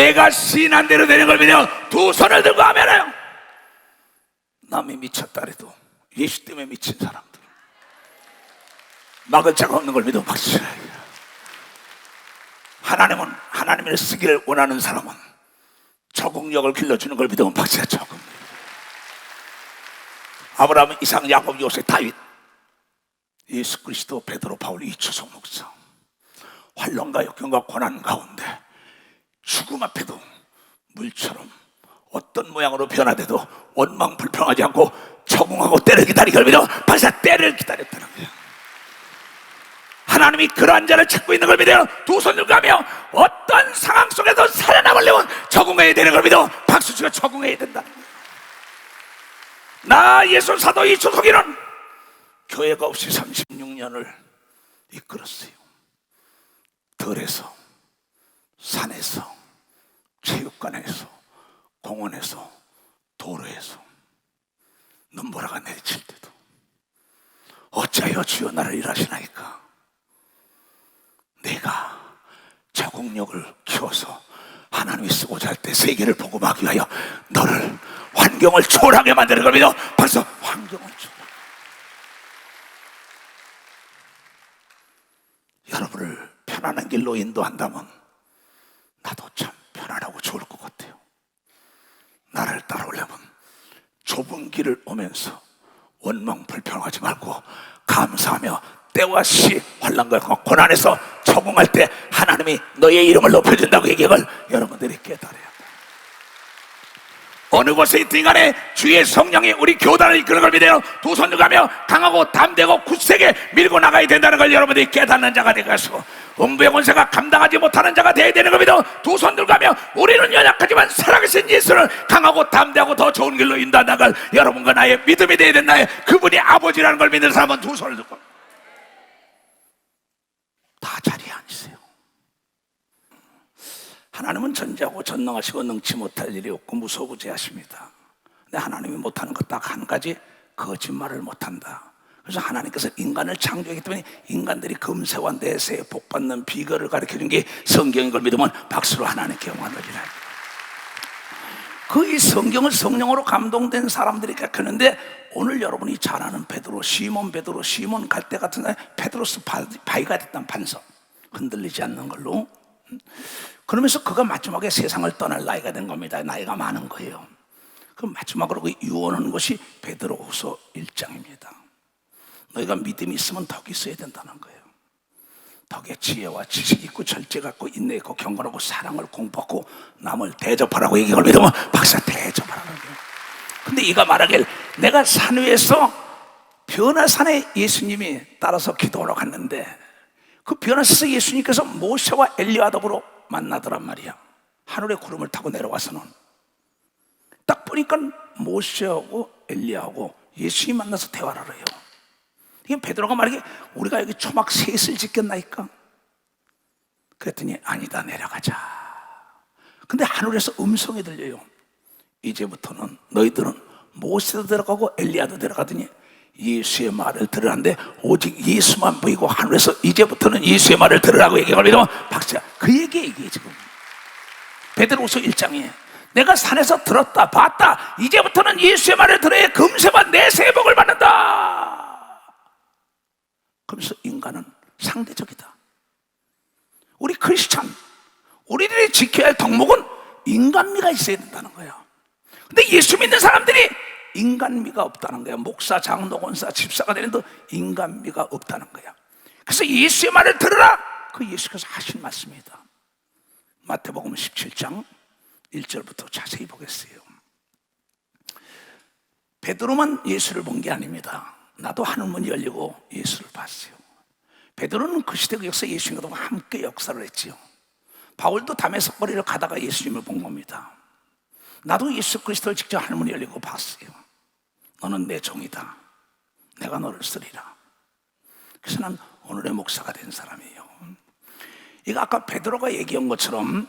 내가 시인한 대로 되는 걸 믿어 두 손을 들고 하면은, 남이 미쳤다 해도 예수 때문에 미친 사람들, 막을 자가 없는 걸 믿어 박수해. 하나님은 하나님을 쓰기를 원하는 사람은 적응력을 길러주는 걸 믿으면 박수해. 적응력. 아브라함, 이삭, 야곱, 요셉, 다윗, 예수 그리스도, 베드로, 바울, 이초성 목사, 환난과 역경과 고난 가운데 죽음 앞에도 물처럼 어떤 모양으로 변화돼도 원망 불평하지 않고 적응하고 때를 기다리기 걸 믿어 박수해. 때를 기다렸다는 거예요. 하나님이 그러한 자를 찾고 있는 걸 믿어요. 두 손을 가며 어떤 상황 속에서 살아남으려면 적응해야 되는 걸 믿어 박수치고 적응해야 된다는 거예요. 나 예수 사도 이초석이는 교회가 없이 36년을 이끌었어요. 들에서, 산에서, 체육관에서, 공원에서, 도로에서 눈보라가 내리칠 때도 어찌하여 주여 나를 일하시나이까. 내가 적응력을 키워서 하나님이 쓰고자 할 때 세계를 복음하기 위하여 너를 환경을 초월하게 만드는 걸 믿어 벌써 환경을 초월. 여러분을 편안한 길로 인도한다면 나도 참 편안하고 좋을 것 같아요. 나를 따라오려면 좁은 길을 오면서 원망 불평하지 말고 감사하며 때와 시, 환난과 고난에서 적응할 때 하나님이 너의 이름을 높여준다고 얘기한 걸 여러분들이 깨달아야 돼. 어느 곳에 있든 간에 주의 성령이 우리 교단을 이끄는 걸 믿어요. 두 손을 가며 강하고 담대고 굳세게 밀고 나가야 된다는 걸 여러분들이 깨닫는 자가 되어서 음부의 권세가 감당하지 못하는 자가 되어야 되는 걸 믿어 두 손을 가며 우리는 연약하지만 살아계신 예수를 강하고 담대하고 더 좋은 길로 인도한다는 걸 여러분과 나의 믿음이 되어야 된다. 그분이 아버지라는 걸 믿는 사람은 두 손을 들고 다 자리에 앉으세요. 하나님은 전지하고 전능하시고 능치 못할 일이 없고 무소부재하십니다. 근데 하나님이 못하는 것 딱 한 가지, 거짓말을 못한다. 그래서 하나님께서 인간을 창조했기 때문에 인간들이 금세와 내세에 복받는 비결을 가르쳐준 게 성경인 걸 믿으면 박수로 하나님께 영광을 드리라. 그 이 성경을 성령으로 감동된 사람들이 가르쳤는데 오늘 여러분이 잘 아는 베드로, 시몬 베드로, 시몬 갈대 같은 날 베드로스 바위가 됐던 반석, 흔들리지 않는 걸로. 그러면서 그가 마지막에 세상을 떠날 나이가 된 겁니다. 나이가 많은 거예요. 그럼 마지막으로 그 유언하는 것이 베드로후서 1장입니다. 너희가 믿음이 있으면 덕이 있어야 된다는 거예요. 덕에 지혜와 지식이 있고 절제 갖고 인내 있고 경건하고 사랑을 공부하고 남을 대접하라고 얘기를 믿으면 박사 대접하라는 거예요. 근데 이가 말하길 내가 산 위에서 변화산에 예수님이 따라서 기도하러 갔는데 그 변화산에서 예수님께서 모세와 엘리야와 더불어 만나더란 말이야. 하늘의 구름을 타고 내려와서는 딱 보니까 모세하고 엘리야하고 예수님이 만나서 대화를 해요. 베드로가 말하기에 우리가 여기 초막 셋을 짓겠나이까? 그랬더니 아니다, 내려가자. 근데 하늘에서 음성이 들려요. 이제부터는 너희들은 모세도 들어가고 엘리야도 들어가더니 예수의 말을 들으라는데 오직 예수만 보이고 하늘에서 이제부터는 예수의 말을 들으라고 얘기하고 믿으면 박수야. 그 얘기에 지금 베드로후서 1장에 내가 산에서 들었다 봤다 이제부터는 예수의 말을 들어야 금세와 내세의 복을 받는다. 그러면서 인간은 상대적이다. 우리 크리스찬, 우리들이 지켜야 할 덕목은 인간미가 있어야 된다는 거야. 근데 예수 믿는 사람들이 인간미가 없다는 거야. 목사, 장로, 권사, 집사가 되는데 인간미가 없다는 거야. 그래서 예수의 말을 들으라. 그 예수께서 하신 말씀이다. 마태복음 17장 1절부터 자세히 보겠어요. 베드로만 예수를 본 게 아닙니다. 나도 하늘문이 열리고 예수를 봤어요. 베드로는 그 시대 그 역사 예수님과 함께 역사를 했지요. 바울도 다메섹 거리를 가다가 예수님을 본 겁니다. 나도 예수 그리스도를 직접 하늘문이 열리고 봤어요. 너는 내 종이다. 내가 너를 쓰리라. 그래서 난 오늘의 목사가 된 사람이에요. 이거 아까 베드로가 얘기한 것처럼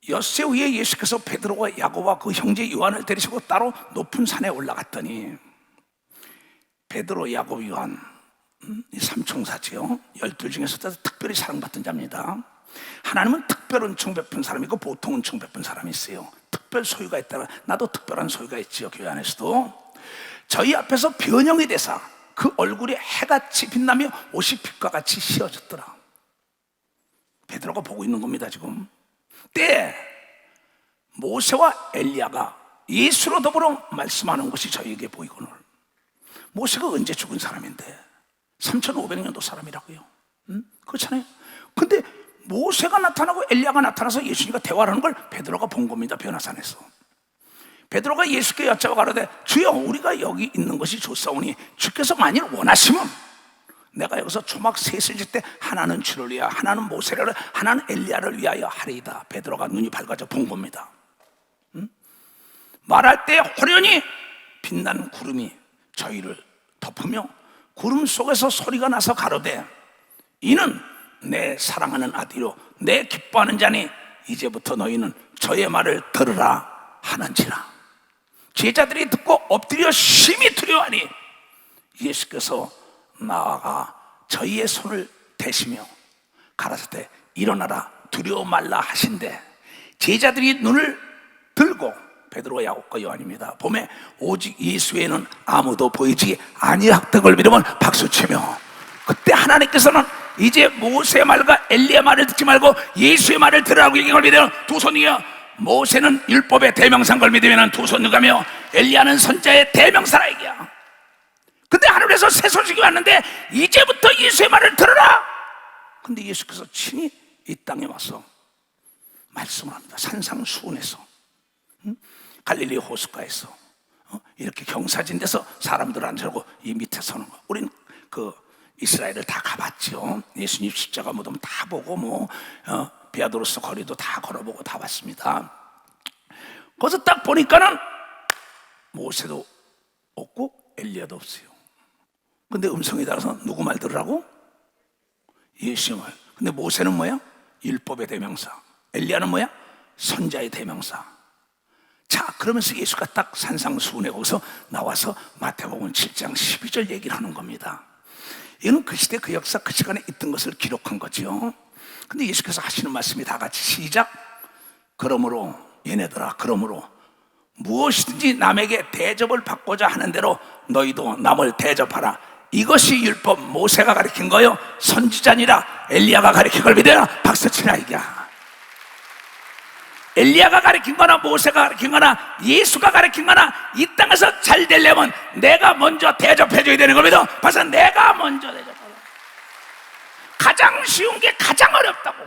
엿새 후에 예수께서 베드로와 야고보와 그 형제 요한을 데리시고 따로 높은 산에 올라갔더니 베드로, 야고보, 요한 이 삼총사지요. 12 중에서 특별히 사랑받던 자입니다. 하나님은 특별 은총 베푼 사람이 있고 보통 은총 베푼 사람이 있어요. 특별 소유가 있다면 나도 특별한 소유가 있지요. 교회 안에서도 저희 앞에서 변형이 돼서 그 얼굴이 해같이 빛나며 옷이 빛과 같이 씌어졌더라. 베드로가 보고 있는 겁니다. 지금 때 모세와 엘리야가 예수로 더불어 말씀하는 것이 저에게 보이거늘. 모세가 언제 죽은 사람인데 3500년도 사람이라고요. 그렇잖아요. 근데 모세가 나타나고 엘리야가 나타나서 예수님과 대화를 하는 걸 베드로가 본 겁니다. 변화산에서 베드로가 예수께 여쭤봐 가로되 주여 우리가 여기 있는 것이 좋사오니 주께서 만일 원하시면 내가 여기서 초막 셋을 질 때 하나는 주를 위하여 하나는 모세를 하나는 엘리야를 위하여 하리이다. 베드로가 눈이 밝아져 본 겁니다. 말할 때 호련히 빛나는 구름이 저희를 덮으며 구름 속에서 소리가 나서 가로되 이는 내 사랑하는 아들이요 내 기뻐하는 자니 이제부터 너희는 저의 말을 들으라 하는지라. 제자들이 듣고 엎드려 심히 두려워하니 예수께서 나아가 저희의 손을 대시며 가라사대 일어나라 두려워 말라 하신대 제자들이 눈을 들고 베드로와 야곱과 요한입니다. 봄에 오직 예수에는 아무도 보이지 아니하던 믿으면 박수치며 그때 하나님께서는 이제 모세의 말과 엘리야의 말을 듣지 말고 예수의 말을 들으라고 얘기한 걸 믿으면 두 손이요. 모세는 율법의 대명사인 걸 믿으면 두 손 누가며 엘리야는 선자의 대명사라 얘기야. 근데 하늘에서 새 소식이 왔는데 이제부터 예수의 말을 들으라. 근데 예수께서 친히 이 땅에 와서 말씀을 합니다. 산상수훈에서 갈릴리 호숫가에서 이렇게 경사진 데서 사람들 앉으라고 이 밑에 서는 거. 우린 그 이스라엘을 다 가봤죠. 예수님 십자가 무덤 다 보고 비아도로스 거리도 다 걸어보고 다 봤습니다. 거기서 딱 보니까는 모세도 없고 엘리야도 없어요. 근데 음성이 달아서 누구 말 들으라고? 예수 말. 근데 모세는 뭐야? 율법의 대명사. 엘리야는 뭐야? 선자의 대명사. 자, 그러면서 예수가 딱 산상수훈에 거기서 나와서 마태복음 7장 12절 얘기를 하는 겁니다. 이건 그 시대 그 역사 그 시간에 있던 것을 기록한 거죠. 근데 예수께서 하시는 말씀이 다 같이 시작. 그러므로 얘네들아 그러므로 무엇이든지 남에게 대접을 받고자 하는 대로 너희도 남을 대접하라. 이것이 율법 모세가 가르친 거요 선지자니라 엘리야가 가르친 걸 믿어라. 박수치라 이기야. 엘리야가 가르친 거나 모세가 가르친 거나 예수가 가르친 거나 이 땅에서 잘 되려면 내가 먼저 대접해줘야 되는 겁니다. 벌써 내가 먼저 대접하라. 가장 쉬운 게 가장 어렵다고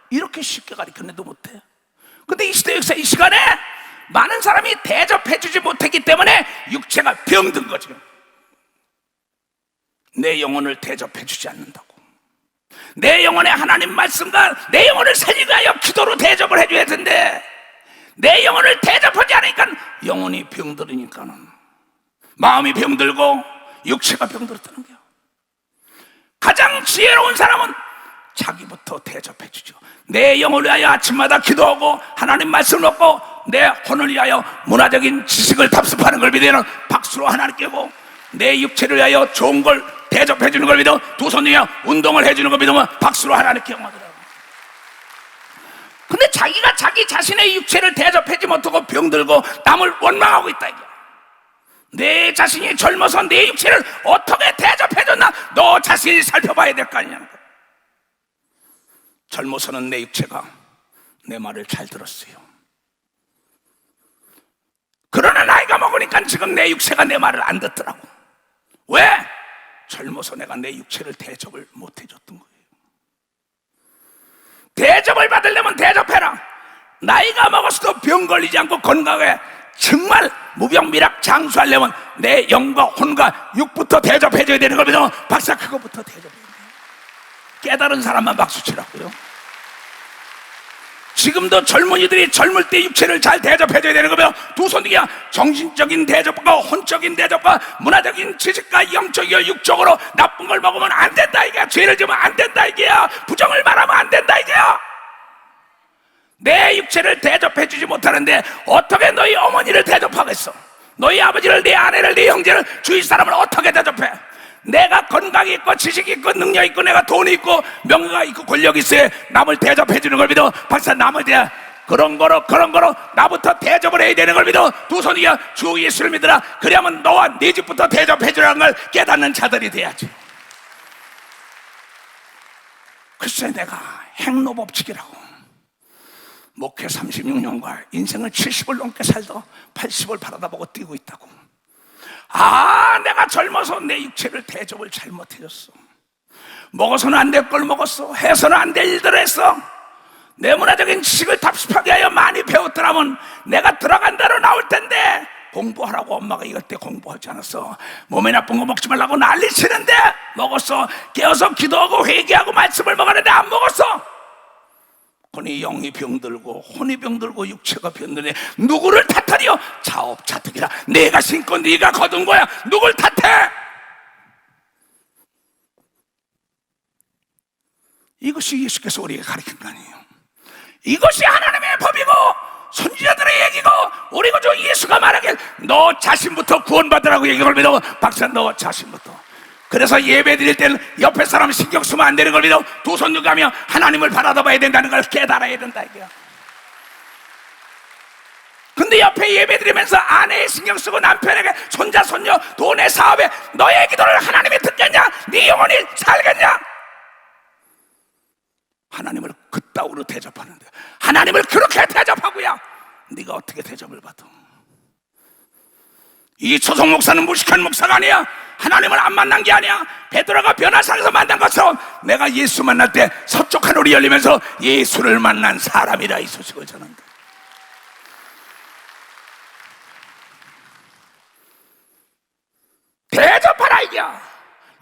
이렇게 쉽게 가르쳤는데도 못해. 근데 이 시대 역사 이 시간에 많은 사람이 대접해주지 못했기 때문에 육체가 병든 거죠. 내 영혼을 대접해주지 않는다고. 내 영혼의 하나님 말씀과 내 영혼을 살리기 위하여 기도로 대접을 해줘야 되는데 내 영혼을 대접하지 않으니까 영혼이 병들으니까는 마음이 병들고 육체가 병들었다는 거야. 가장 지혜로운 사람은 자기부터 대접해주죠. 내 영혼을 위하여 아침마다 기도하고 하나님 말씀을 먹고 내 혼을 위하여 문화적인 지식을 답습하는 걸 믿으면 박수로 하나님께고 내 육체를 위하여 좋은 걸 대접해주는 걸 믿어 두 손 위에 운동을 해주는 걸 믿으면 박수로 하나님께 영광하더라고. 근데 자기가 자기 자신의 육체를 대접하지 못하고 병들고 남을 원망하고 있다 이게. 내 자신이 젊어서 내 육체를 어떻게 대접해줬나 너 자신이 살펴봐야 될 거 아니냐는 거야. 젊어서는 내 육체가 내 말을 잘 들었어요. 그러나 나이가 먹으니까 지금 내 육체가 내 말을 안 듣더라고. 왜? 젊어서 내가 내 육체를 대접을 못 해줬던 거예요. 대접을 받으려면 대접해라. 나이가 먹었어도 병 걸리지 않고 건강하게 정말 무병비락 장수하려면 내 영과 혼과 육부터 대접해줘야 되는 겁니다. 박사 그거부터 대접해야 돼요. 깨달은 사람만 박수 치라고요. 지금도 젊은이들이 젊을 때 육체를 잘 대접해줘야 되는 거면 두 손이야. 정신적인 대접과 혼적인 대접과 문화적인 지식과 영적이고 육적으로 나쁜 걸 먹으면 안 된다 이게야. 죄를 지으면 안 된다 이게야. 부정을 말하면 안 된다 이게야. 내 육체를 대접해주지 못하는데 어떻게 너희 어머니를 대접하겠어? 너희 아버지를, 내 아내를, 내 형제를, 주위 사람을 어떻게 대접해? 내가 건강이 있고 지식이 있고 능력이 있고 내가 돈이 있고 명예가 있고 권력이 있어야 남을 대접해 주는 걸 믿어. 박사, 남을 그런 거로 나부터 대접을 해야 되는 걸 믿어. 두 손 위에 주 예수를 믿으라. 그래야만 너와 네 집부터 대접해 주라는 걸 깨닫는 자들이 돼야지. 글쎄, 내가 행로법칙이라고 목회 36년과 인생을 70을 넘게 살다 80을 바라다보고 뛰고 있다고. 내가 젊어서 내 육체를 대접을 잘못해줬어. 먹어서는 안 될 걸 먹었어. 해서는 안 될 일들을 했어. 내 문화적인 지식을 답습하게 하여 많이 배웠더라면 내가 들어간 대로 나올 텐데, 공부하라고 엄마가 이럴 때 공부하지 않았어. 몸에 나쁜 거 먹지 말라고 난리치는데 먹었어. 깨어서 기도하고 회개하고 말씀을 먹었는데 안 먹었어. 혼이 영이 병들고 혼이 병들고 육체가 병드네. 누구를 탓하리요? 자업자득이라. 내가 신고 네가 거둔 거야. 누굴 탓해? 이것이 예수께서 우리에게 가르친 거 아니에요. 이것이 하나님의 법이고 선지자들의 얘기고 우리 구주 예수가 말하길 너 자신부터 구원받으라고 얘기를 믿어. 박사, 너 자신부터. 그래서 예배 드릴 때는 옆에 사람 신경 쓰면 안 되는 걸 믿어. 두 손 들고하며 하나님을 바라봐야 된다는 걸 깨달아야 된다 이거야. 근데 옆에 예배 드리면서 아내에 신경 쓰고 남편에게 손자 손녀 돈에 사업에 너의 기도를 하나님이 듣겠냐? 네 영혼이 살겠냐? 하나님을 그따위로 대접하는데, 하나님을 그렇게 대접하고야 네가 어떻게 대접을 받아? 이 초성 목사는 무식한 목사가 아니야. 하나님을 안 만난 게 아니야. 베드로가 변화산에서 만난 것처럼 내가 예수 만날 때 서쪽 하늘이 열리면서 예수를 만난 사람이라 이 소식을 전한다. 대접하라 이게야.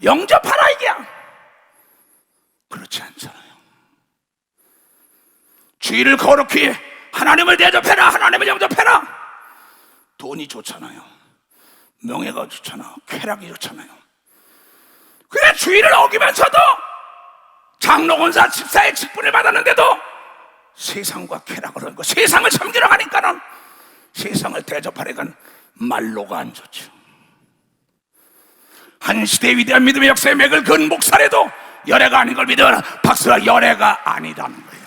영접하라 이게야. 그렇지 않잖아요. 주의를 거룩히 하나님을 대접해라. 하나님을 영접해라. 돈이 좋잖아요. 명예가 좋잖아. 쾌락이 좋잖아요. 그래, 주의를 어기면서도 장로 권사 집사의 직분을 받았는데도 세상과 쾌락을 하는 거, 세상을 섬기러 가니까는 세상을 대접하려니까 말로가 안 좋죠. 한 시대의 위대한 믿음의 역사의 맥을 그은 목사래도 열애가 아닌 걸 믿어라. 박수라, 열애가 아니라는 거야.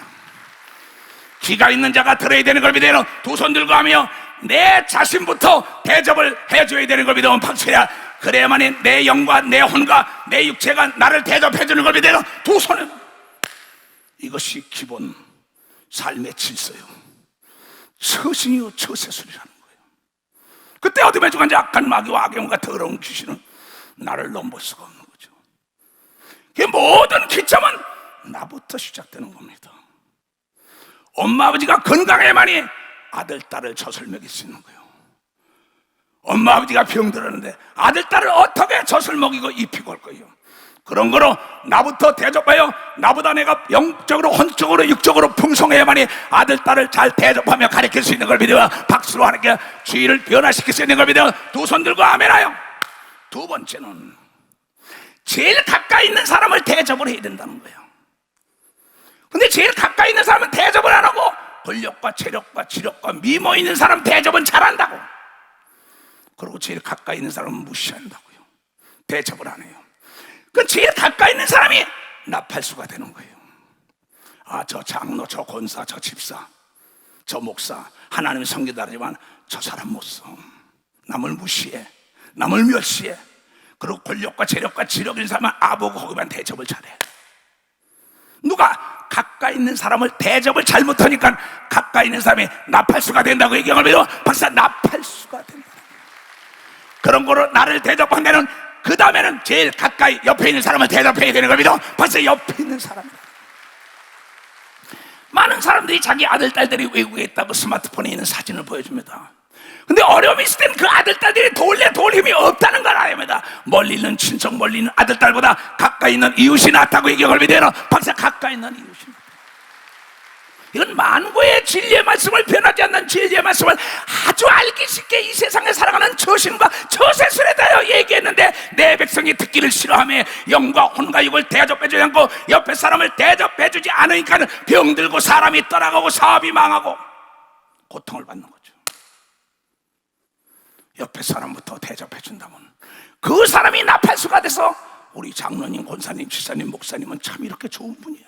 기가 있는 자가 들어야 되는 걸 믿어라. 두 손 들고 하며 내 자신부터 대접을 해줘야 되는 걸 믿으면 박수야. 그래야만이 내 영과 내 혼과 내 육체가 나를 대접해주는 걸 믿어라. 두 손은 이것이 기본 삶의 질서요. 처신이요 처세술이라는 거예요. 그때 어둠에 죽은 자 악한 마귀와 악영과 더러운 귀신은 나를 넘볼 수가 없는 거죠. 그 모든 기점은 나부터 시작되는 겁니다. 엄마 아버지가 건강해야만이 아들 딸을 젖을 먹일 수 있는 거예요. 엄마 아버지가 병들었는데 아들 딸을 어떻게 젖을 먹이고 입히고 할 거예요. 그런 거로 나부터 대접하여 나보다 내가 영적으로 혼적으로 육적으로 풍성해야만이 아들 딸을 잘 대접하며 가르칠 수 있는 걸 믿어. 박수로 하나님께 주의를 변화시킬 수 있는 걸 믿어. 두 손 들고 아멘하여. 두 번째는 제일 가까이 있는 사람을 대접을 해야 된다는 거예요. 근데 제일 가까이 있는 사람은 대접을 안 하고 권력과 체력과 지력과 미모 있는 사람 대접은 잘한다고. 그리고 제일 가까이 있는 사람은 무시한다고요. 대접을 안 해요. 그 제일 가까이 있는 사람이 나팔수가 되는 거예요. 저 장로, 저 권사, 저 집사, 저 목사 하나님 섬기다지만 저 사람 못 써. 남을 무시해, 남을 멸시해. 그리고 권력과 재력과 지력 있는 사람은 아보고 거기만 대접을 잘해. 누가 가까이 있는 사람을 대접을 잘못하니까 가까이 있는 사람이 나팔수가 된다고 얘기하면 믿어. 박사, 나팔수가 된다. 그런 거로 나를 대접한 데는 그 다음에는 제일 가까이 옆에 있는 사람을 대접해야 되는 걸 믿어. 박사, 옆에 있는 사람. 많은 사람들이 자기 아들 딸들이 외국에 있다고 스마트폰에 있는 사진을 보여줍니다. 근데 어려움이 있을 때는 그 아들 딸들이 도울 힘이 없다는 걸 아닙니다. 멀리 있는 친척, 멀리 있는 아들 딸보다 가까이 있는 이웃이 낫다고 얘기할 믿어요. 박사, 가까이 있는 이웃이 낫다. 이건 만고의 진리의 말씀을 변하지 않는 진리의 말씀을 아주 알기 쉽게 이 세상에 살아가는 처신과 처세술에 대하여 얘기했는데 내 백성이 듣기를 싫어하며 영과 혼과 육을 대접해주지 않고 옆에 사람을 대접해주지 않으니까 병들고 사람이 떠나가고 사업이 망하고 고통을 받는 거죠. 옆에 사람부터 대접해준다면 그 사람이 나팔수가 돼서 우리 장로님, 권사님, 지사님, 목사님은 참 이렇게 좋은 분이야.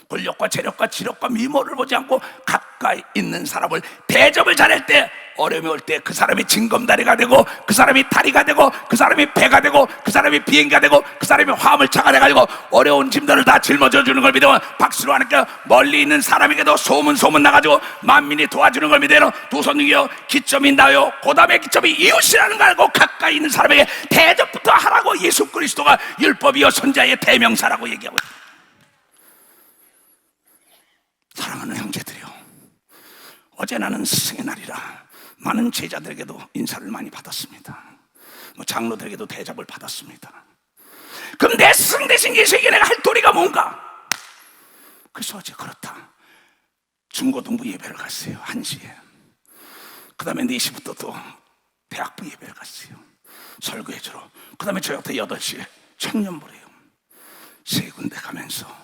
권력과 재력과 지력과 미모를 보지 않고 가까이 있는 사람을 대접을 잘할 때, 어려움이 올 때 그 사람이 징검다리가 되고, 그 사람이 다리가 되고, 그 사람이 배가 되고, 그 사람이 비행기가 되고, 그 사람이 화물차가 돼가지고 어려운 짐들을 다 짊어져 주는 걸 믿으면 박수로 하니까 멀리 있는 사람에게도 소문 나가지고 만민이 도와주는 걸 믿어요. 두 손 들여 기점이 나요. 그 다음에 기점이 이웃이라는 걸 알고 가까이 있는 사람에게 대접부터 하라고 예수 그리스도가 율법이요 선자의 대명사라고 얘기하고 있어요. 사랑하는 형제들이요, 어제 나는 스승의 날이라 많은 제자들에게도 인사를 많이 받았습니다. 장로들에게도 대접을 받았습니다. 그럼 내 스승 대신 예수에게 내가 할 도리가 뭔가? 그래서 어제 그렇다, 중고등부 예배를 갔어요. 1시에. 그 다음에 4시부터 또 대학부 예배를 갔어요. 설교해주러. 그 다음에 저녁부터 8시에 청년부래요. 3군데 가면서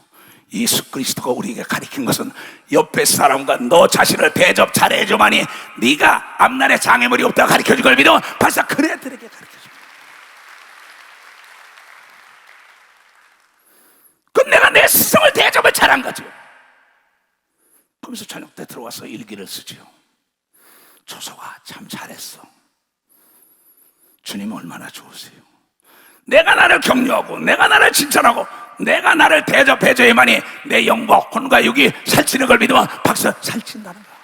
예수 그리스도가 우리에게 가르친 것은 옆에 사람과 너 자신을 대접 잘해줘만이 네가 앞날에 장애물이 없다고 가르쳐준 걸 믿어. 벌써 그런 애들에게 가르쳐줘. 그럼 내가 내 스승을 대접을 잘한 거죠. 그러면서 저녁 때 들어와서 일기를 쓰지요. 조서가 참 잘했어. 주님 얼마나 좋으세요. 내가 나를 격려하고 내가 나를 칭찬하고 내가 나를 대접해줘야만이 내 영과 혼과 육이 살찌는 걸 믿으면 박수 살찐다는 거야.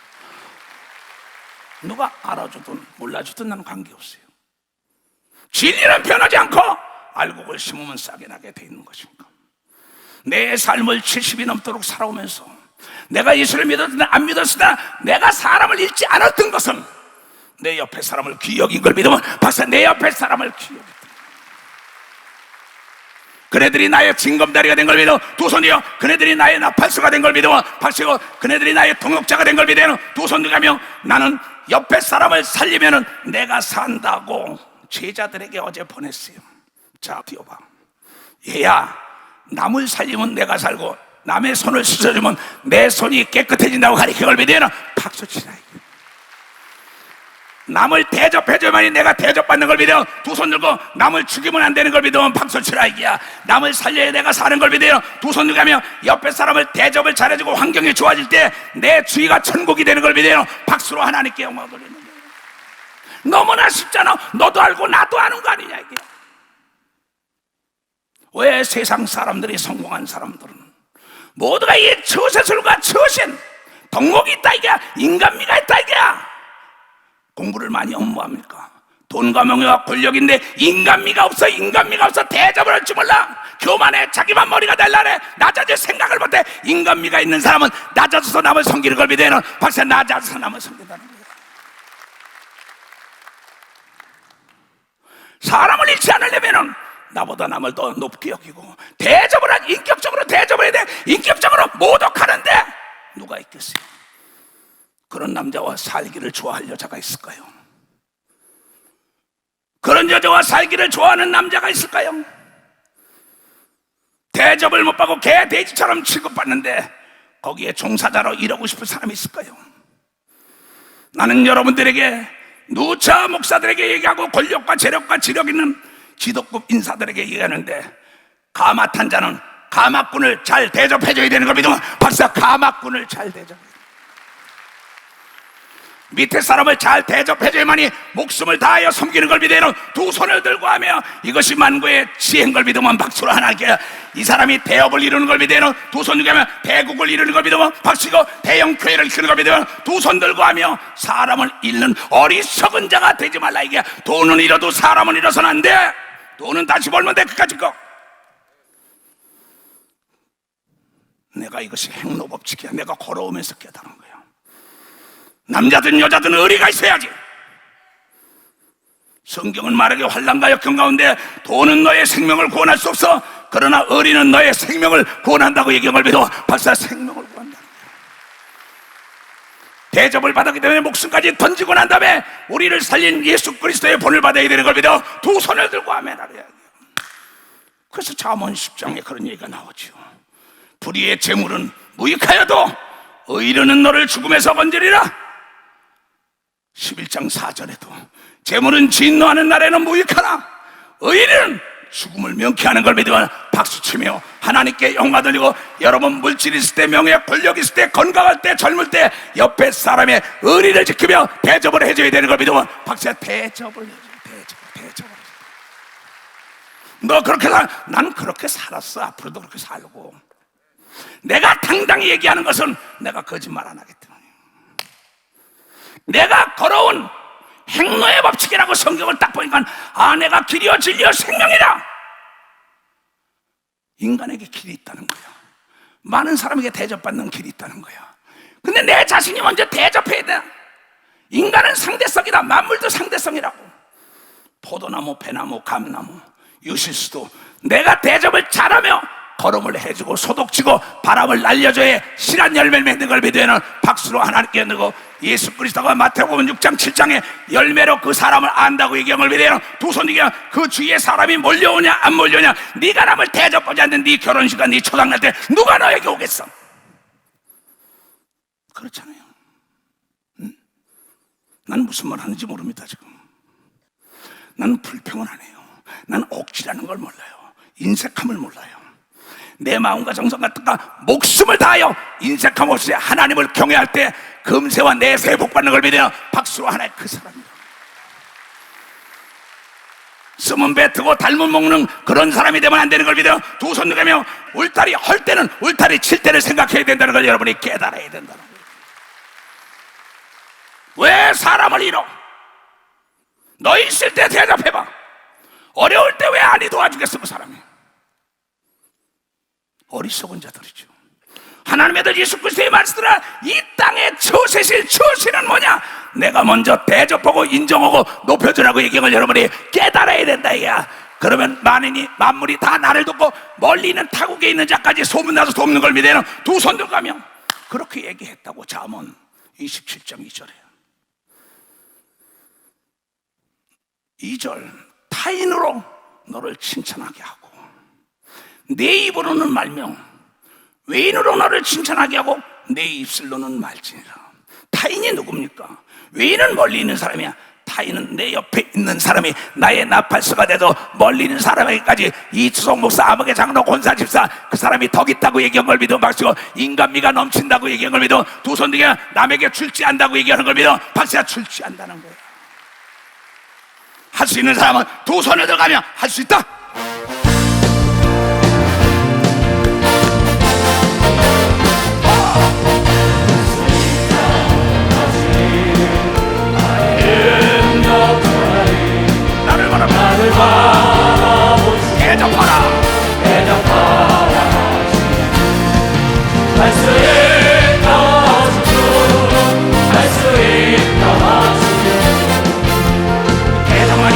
누가 알아주든 몰라주든 나는 관계없어요. 진리는 변하지 않고 알곡을 심으면 싹이 나게 돼 있는 것입니까? 내 삶을 70이 넘도록 살아오면서 내가 예수를 믿었으나 안 믿었으나 내가 사람을 잃지 않았던 것은 내 옆에 사람을 귀히 여긴 걸 믿으면 박수 내 옆에 사람을 귀히 여겼다. 그네들이 나의 징검다리가 된 걸 믿어 두 손이요. 그네들이 나의 나팔수가 된 걸 믿어 박수고, 그네들이 나의 동역자가 된 걸 믿어 두 손 들가며 나는 옆에 사람을 살리면은 내가 산다고 제자들에게 어제 보냈어요. 자, 뛰어봐. 얘야, 남을 살리면 내가 살고 남의 손을 씻어주면 내 손이 깨끗해진다고 가르친 걸 믿어 박수 치라. 남을 대접해줘야만이 내가 대접받는 걸 믿어. 두 손 들고 남을 죽이면 안 되는 걸 믿으면 박수 치라 이기야. 남을 살려야 내가 사는 걸 믿어요. 두 손 들고 옆에 사람을 대접을 잘해주고 환경이 좋아질 때 내 주위가 천국이 되는 걸 믿어요. 박수로 하나님께 영광을 돌리는 거예요. 너무나 쉽잖아. 너도 알고 나도 아는 거 아니냐 이게. 왜 세상 사람들이 성공한 사람들은 모두가 이 처세술과 처신 덕목이 있다 이게, 인간미가 있다 이게. 공부를 많이 하면 뭐합니까? 돈과 명예와 권력인데 인간미가 없어. 인간미가 없어. 대접을 할 줄 몰라. 교만해. 자기만 머리가 달라래. 낮아질 생각을 못해. 인간미가 있는 사람은 낮아져서 남을 섬기는 걸 믿어요. 박사 낮아져서 남을 섬긴다는 거예요. 사람을 잃지 않으려면 나보다 남을 더 높게 여기고 대접을 한 인격적으로 대접을 해야 돼. 인격적으로 모독하는데 누가 있겠어요? 그런 남자와 살기를 좋아할 여자가 있을까요? 그런 여자와 살기를 좋아하는 남자가 있을까요? 대접을 못 받고 개 돼지처럼 취급받는데 거기에 종사자로 일하고 싶은 사람이 있을까요? 나는 여러분들에게, 누차 목사들에게 얘기하고 권력과 재력과 지력 있는 지도급 인사들에게 얘기하는데, 가마탄 자는 가마꾼을 잘 대접해줘야 되는 걸 믿으면 박사 가마꾼을 잘 대접해야 돼. 밑에 사람을 잘 대접해줘야만이 목숨을 다하여 섬기는 걸 믿어요. 두 손을 들고 하며 이것이 만고의 지혜인 걸 믿으면 박수로 하나님께. 이 사람이 대업을 이루는 걸 믿어요. 두 손 들고 하며 대국을 이루는 걸 믿으면 박수고, 대형 교회를 키우는 걸 믿으면 두 손 들고 하며 사람을 잃는 어리석은 자가 되지 말라 이게. 돈은 잃어도 사람은 잃어서는 안 돼. 돈은 다시 벌면 돼. 그까짓 거. 내가 이것이 행로법칙이야. 내가 걸어오면서 깨달은 거야. 남자든 여자든 의리가 있어야지. 성경은 말하기에 환난과 역경 가운데 돈은 너의 생명을 구원할 수 없어. 그러나 의리는 너의 생명을 구원한다고 얘기한 걸 믿어. 박사 생명을 구한다. 대접을 받았기 때문에 목숨까지 던지고 난 다음에 우리를 살린 예수 그리스도의 본을 받아야 되는 걸 믿어. 두 손을 들고 아멘 하래야 돼요. 그래서 잠언 10장에 그런 얘기가 나오죠. 불의의 재물은 무익하여도 의리는 너를 죽음에서 건지리라. 11장 4절에도 재물은 진노하는 날에는 무익하나 의리는 죽음을 명쾌하는 걸 믿으면 박수치며 하나님께 영광 돌리고, 여러분 물질 있을 때, 명예 권력 있을 때, 건강할 때, 젊을 때 옆에 사람의 의리를 지키며 대접을 해줘야 되는 걸 믿으면 박수야. 대접을 해줘. 대접을 해줘. 너 그렇게 난 그렇게 살았어. 앞으로도 그렇게 살고. 내가 당당히 얘기하는 것은 내가 거짓말 안 하기 때문에, 내가 걸어온 행로의 법칙이라고 성경을 딱 보니까, 내가 길이요 진리요 생명이다. 인간에게 길이 있다는 거야. 많은 사람에게 대접받는 길이 있다는 거야. 근데 내 자신이 먼저 대접해야 돼. 인간은 상대성이다. 만물도 상대성이라고. 포도나무, 배나무, 감나무, 유실수도 내가 대접을 잘하며 걸음을 해주고 소독치고 바람을 날려줘야 실한 열매를 맺는 걸 믿으면 박수로 하나님께 드리고, 예수 그리스도가 마태복음 6장 7장에 열매로 그 사람을 안다고 얘기함을 믿으면 두 손 들면 그 주위에 사람이 몰려오냐 안 몰려오냐, 네가 남을 대접하지 않는 네 결혼식과 네 초장날 때 누가 너에게 오겠어? 그렇잖아요. 난 무슨 말 하는지 모릅니다. 지금 나는 불평은 안 해요. 나는 억지라는 걸 몰라요. 인색함을 몰라요. 내 마음과 정성과 뜻과 목숨을 다하여 인색함 없이 하나님을 경외할 때 금세와 내세에 복받는 걸 믿으며 박수로 하나의 그 사람이다. 쓰면 뱉고 닮은 먹는 그런 사람이 되면 안 되는 걸 믿어 두 손 들며 울타리 헐 때는 울타리 칠 때를 생각해야 된다는 걸 여러분이 깨달아야 된다는 거예요. 왜 사람을 잃어? 너 있을 때 대답해봐. 어려울 때 왜 아니 도와주겠어? 그 사람이 어리석은 자들이죠. 하나님의 아들 예수 그리스도의 말씀들은 이 땅의 처세실 처세는 뭐냐? 내가 먼저 대접하고 인정하고 높여주라고 얘기한 걸 여러분이 깨달아야 된다 이야. 그러면 만물이 다 나를 돕고 멀리 있는 타국에 있는 자까지 소문나서 돕는 걸 믿어요. 두 손 들고 가며 그렇게 얘기했다고. 잠언 27장 2절에 2절 타인으로 너를 칭찬하게 하고 내 입으로는 말며 외인으로 너를 칭찬하게 하고 내 입술로는 말지니라. 타인이 누굽니까? 외인은 멀리 있는 사람이야. 타인은 내 옆에 있는 사람이 나의 나팔수가 돼도 멀리 있는 사람에게까지 이추석 목사, 아무개 장로, 권사, 집사 그 사람이 덕 있다고 얘기한 걸 믿어 박수고, 인간미가 넘친다고 얘기한 걸 믿어 두 손 들게 남에게 출지한다고 얘기하는 걸 믿어 박수야. 출지한다는 거야. 할 수 있는 사람은 두 손을 들어가며 할 수 있다. 나를 바라보시 대접하라. 할 수 있다 하시오. 할 수 있다 하시오. 대접하니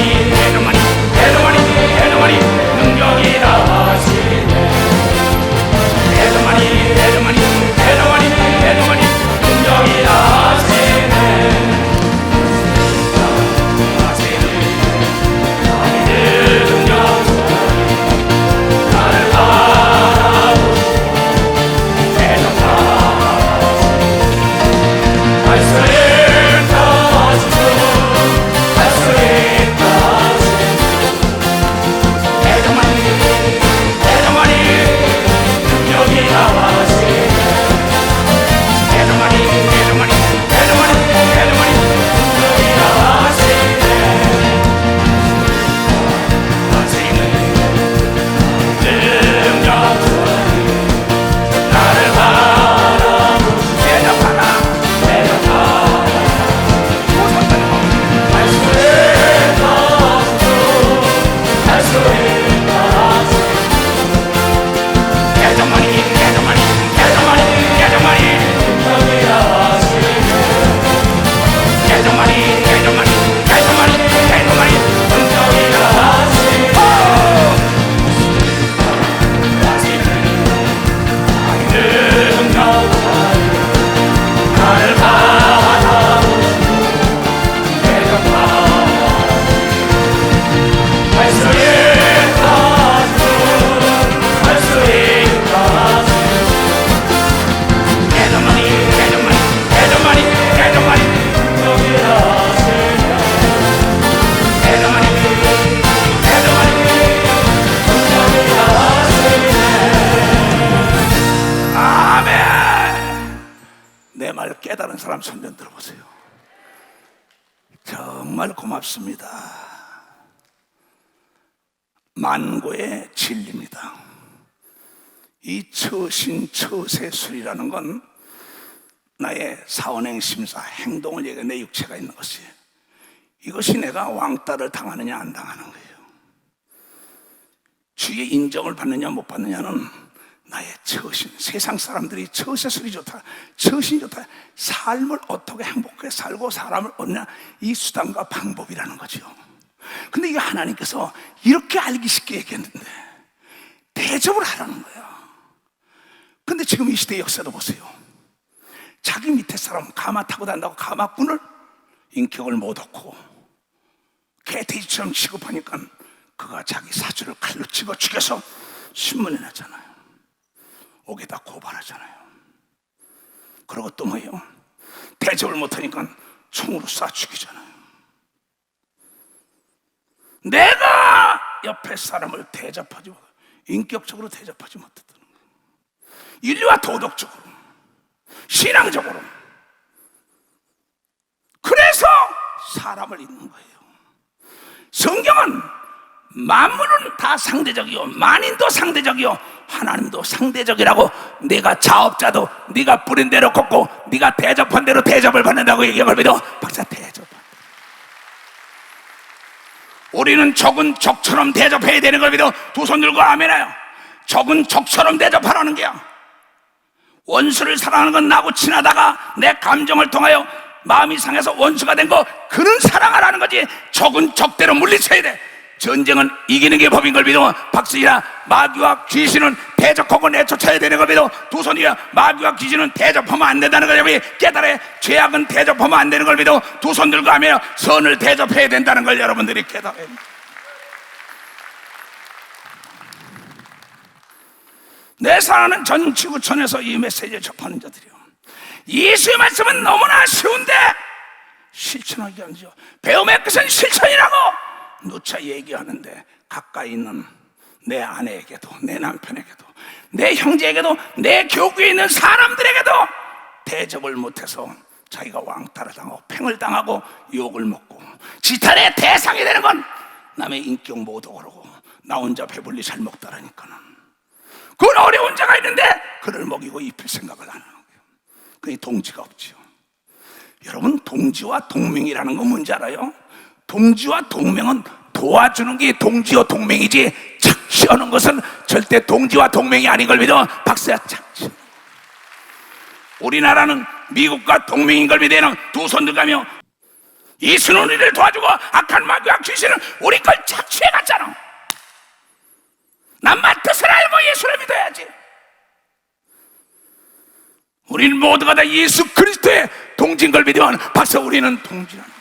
사람 손 좀 들어보세요. 정말 고맙습니다. 만고의 진리입니다. 이 처신처세술이라는 건 나의 사원행심사, 행동을 얘기해 내 육체가 있는 것이에요. 이것이 내가 왕따를 당하느냐 안 당하는 거예요. 주의 인정을 받느냐 못 받느냐는 나의 처신. 세상 사람들이 처세술이 좋다, 처신이 좋다, 삶을 어떻게 행복하게 살고 사람을 얻냐, 이 수단과 방법이라는 거죠. 근데 이게 하나님께서 이렇게 알기 쉽게 얘기했는데 대접을 하라는 거야. 근데 지금 이 시대의 역사도 보세요. 자기 밑에 사람 가마 타고 다닌다고 가마꾼을 인격을 못 얻고 개돼지처럼 취급하니까 그가 자기 사주를 칼로 집어 죽여서 신문에 내잖아요. 옥에다 고발하잖아요. 그리고 또 뭐예요? 대접을 못하니까 총으로 쏴 죽이잖아요. 내가 옆에 사람을 대접하지 못, 인격적으로 대접하지 못했다는 거예요. 인류와 도덕적으로, 신앙적으로. 그래서 사람을 잇는 거예요. 성경은 만물은 다 상대적이요, 만인도 상대적이요, 하나님도 상대적이라고. 네가 자업자도 네가 뿌린 대로 걷고 네가 대접한 대로 대접을 받는다고 얘기할 믿어. 박사 대접. 우리는 적은 적처럼 대접해야 되는 걸 믿어. 두 손 들고 아멘해요. 적은 적처럼 대접하라는 게야. 원수를 사랑하는 건 나하고 친하다가 내 감정을 통하여 마음이 상해서 원수가 된 거, 그런 사랑하라는 거지. 적은 적대로 물리쳐야 돼. 전쟁은 이기는 게 법인 걸 믿어. 박수이나 마귀와 귀신은 대적하고 내쫓아야 되는 걸 믿어. 두 손이야. 마귀와 귀신은 대접하면 안 된다는 걸 여러분이 깨달아야. 죄악은 대접하면 안 되는 걸 믿어. 두 손 들고 하며 선을 대접해야 된다는 걸 여러분들이 깨달아야 돼. 내 사랑하는 전 지구촌에서 이 메시지를 접하는 자들이요, 예수의 말씀은 너무나 쉬운데 실천하기 힘들죠. 배움의 끝은 실천이라고 누차 얘기하는데 가까이 있는 내 아내에게도, 내 남편에게도, 내 형제에게도, 내 교구에 있는 사람들에게도 대접을 못해서 자기가 왕따를 당하고 팽을 당하고 욕을 먹고 지탄의 대상이 되는 건 남의 인격 모독으로 나 혼자 배불리 잘 먹다라니까는. 그건 어려운 자가 있는데 그를 먹이고 입힐 생각을 안 하는 거예요. 그게 동지가 없지요. 여러분, 동지와 동맹이라는 건 뭔지 알아요? 동지와 동맹은 도와주는 게 동지와 동맹이지, 착취하는 것은 절대 동지와 동맹이 아닌 걸 믿어. 박수야. 착취. 우리나라는 미국과 동맹인 걸 믿어요. 두 손 들가며 예수는 우리를 도와주고 악한 마귀와 귀신은 우리 걸 착취해 갔잖아. 난 뜻을 알고 예수를 믿어야지. 우리는 모두가 다 예수 그리스도의 동지인 걸 믿으면 박사, 우리는 동지랍니다.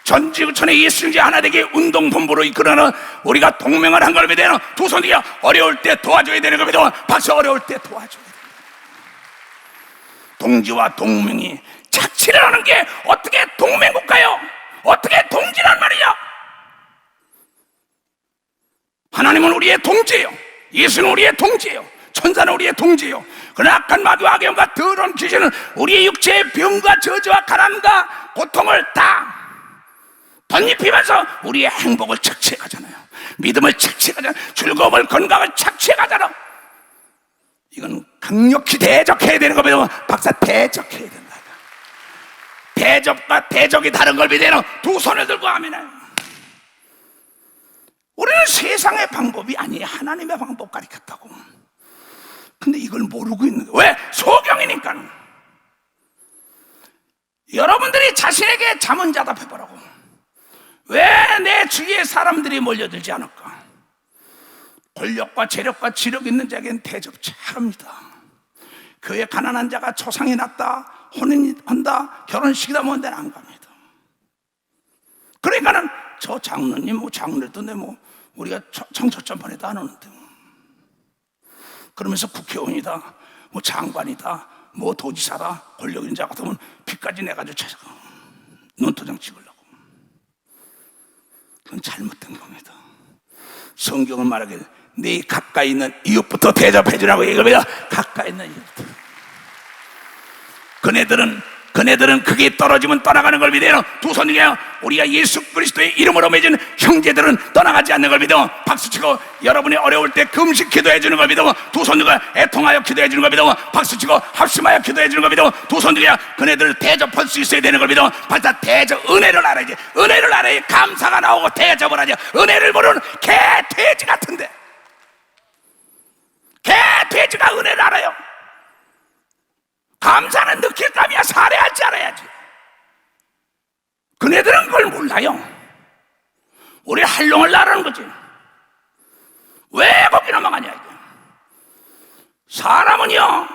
전 지구촌에 예수인지 하나 되게 운동본부로 이끌어는 우리가 동맹을 한 걸 믿어요. 두 손이야. 어려울 때 도와줘야 되는 걸 믿어. 박사, 어려울 때 도와줘야 된다. 동지와 동맹이 착취를 하는 게 어떻게 동맹국가요? 어떻게 동지란 말이야? 하나님은 우리의 동지예요. 예수는 우리의 동지예요. 천사는 우리의 동지예요. 그러나 악한 마귀와 악영과 더러운 귀신은 우리의 육체의 병과 저주와 가난과 고통을 다 덧입히면서 우리의 행복을 착취해 가잖아요. 믿음을 착취해 가잖아요. 즐거움을, 건강을 착취해 가잖아. 이건 강력히 대적해야 되는 걸 믿으면 박사, 대적해야 된다. 대접과 대적이 다른 걸 믿으면 두 손을 들고 아멘해요. 우리는 세상의 방법이 아니에요. 하나님의 방법 가르쳤다고. 근데 이걸 모르고 있는 거예요. 왜? 소경이니까. 여러분들이 자신에게 자문자답해보라고. 왜 내 주위에 사람들이 몰려들지 않을까? 권력과 재력과 지력 있는 자에게는 대접 잘합니다. 교회 가난한 자가 초상이 났다, 혼인한다, 결혼식이다, 뭔 데는 안 갑니다. 그러니까는 저 장로님, 뭐 장로도 내 뭐 우리가 청첩전판에도 안 오는데, 그러면서 국회의원이다, 뭐 장관이다, 뭐 도지사다, 권력 있는 자 같으면 빚까지 내가지고 찾아가 논토장 찍으려고. 그건 잘못된 겁니다. 성경은 말하길 네 가까이 있는 이웃부터 대접해 주라고 얘기합니다. 가까이 있는 이웃부터. 그네들은 그게 떨어지면 떠나가는 걸 믿어요. 두 손 중에 우리가 예수 그리스도의 이름으로 맺은 형제들은 떠나가지 않는 걸 믿어. 박수치고 여러분이 어려울 때 금식 기도해 주는 걸 믿어. 두 손 중에 애통하여 기도해 주는 걸 믿어. 박수치고 합심하여 기도해 주는 걸 믿어. 두 손 중에 그네들을 대접할 수 있어야 되는 걸 믿어. 발사 대접, 은혜를 알아야지. 은혜를 알아야 감사가 나오고 대접을 하지. 은혜를 모르는 개 돼지 같은데, 개 돼지가 은혜를 알아요? 감사는 느낄 감이야. 살해하지 않아야지. 그네들은 그걸 몰라요. 우리 한롱을 나라는 거지. 왜 거기 넘어가냐 이게. 사람은요,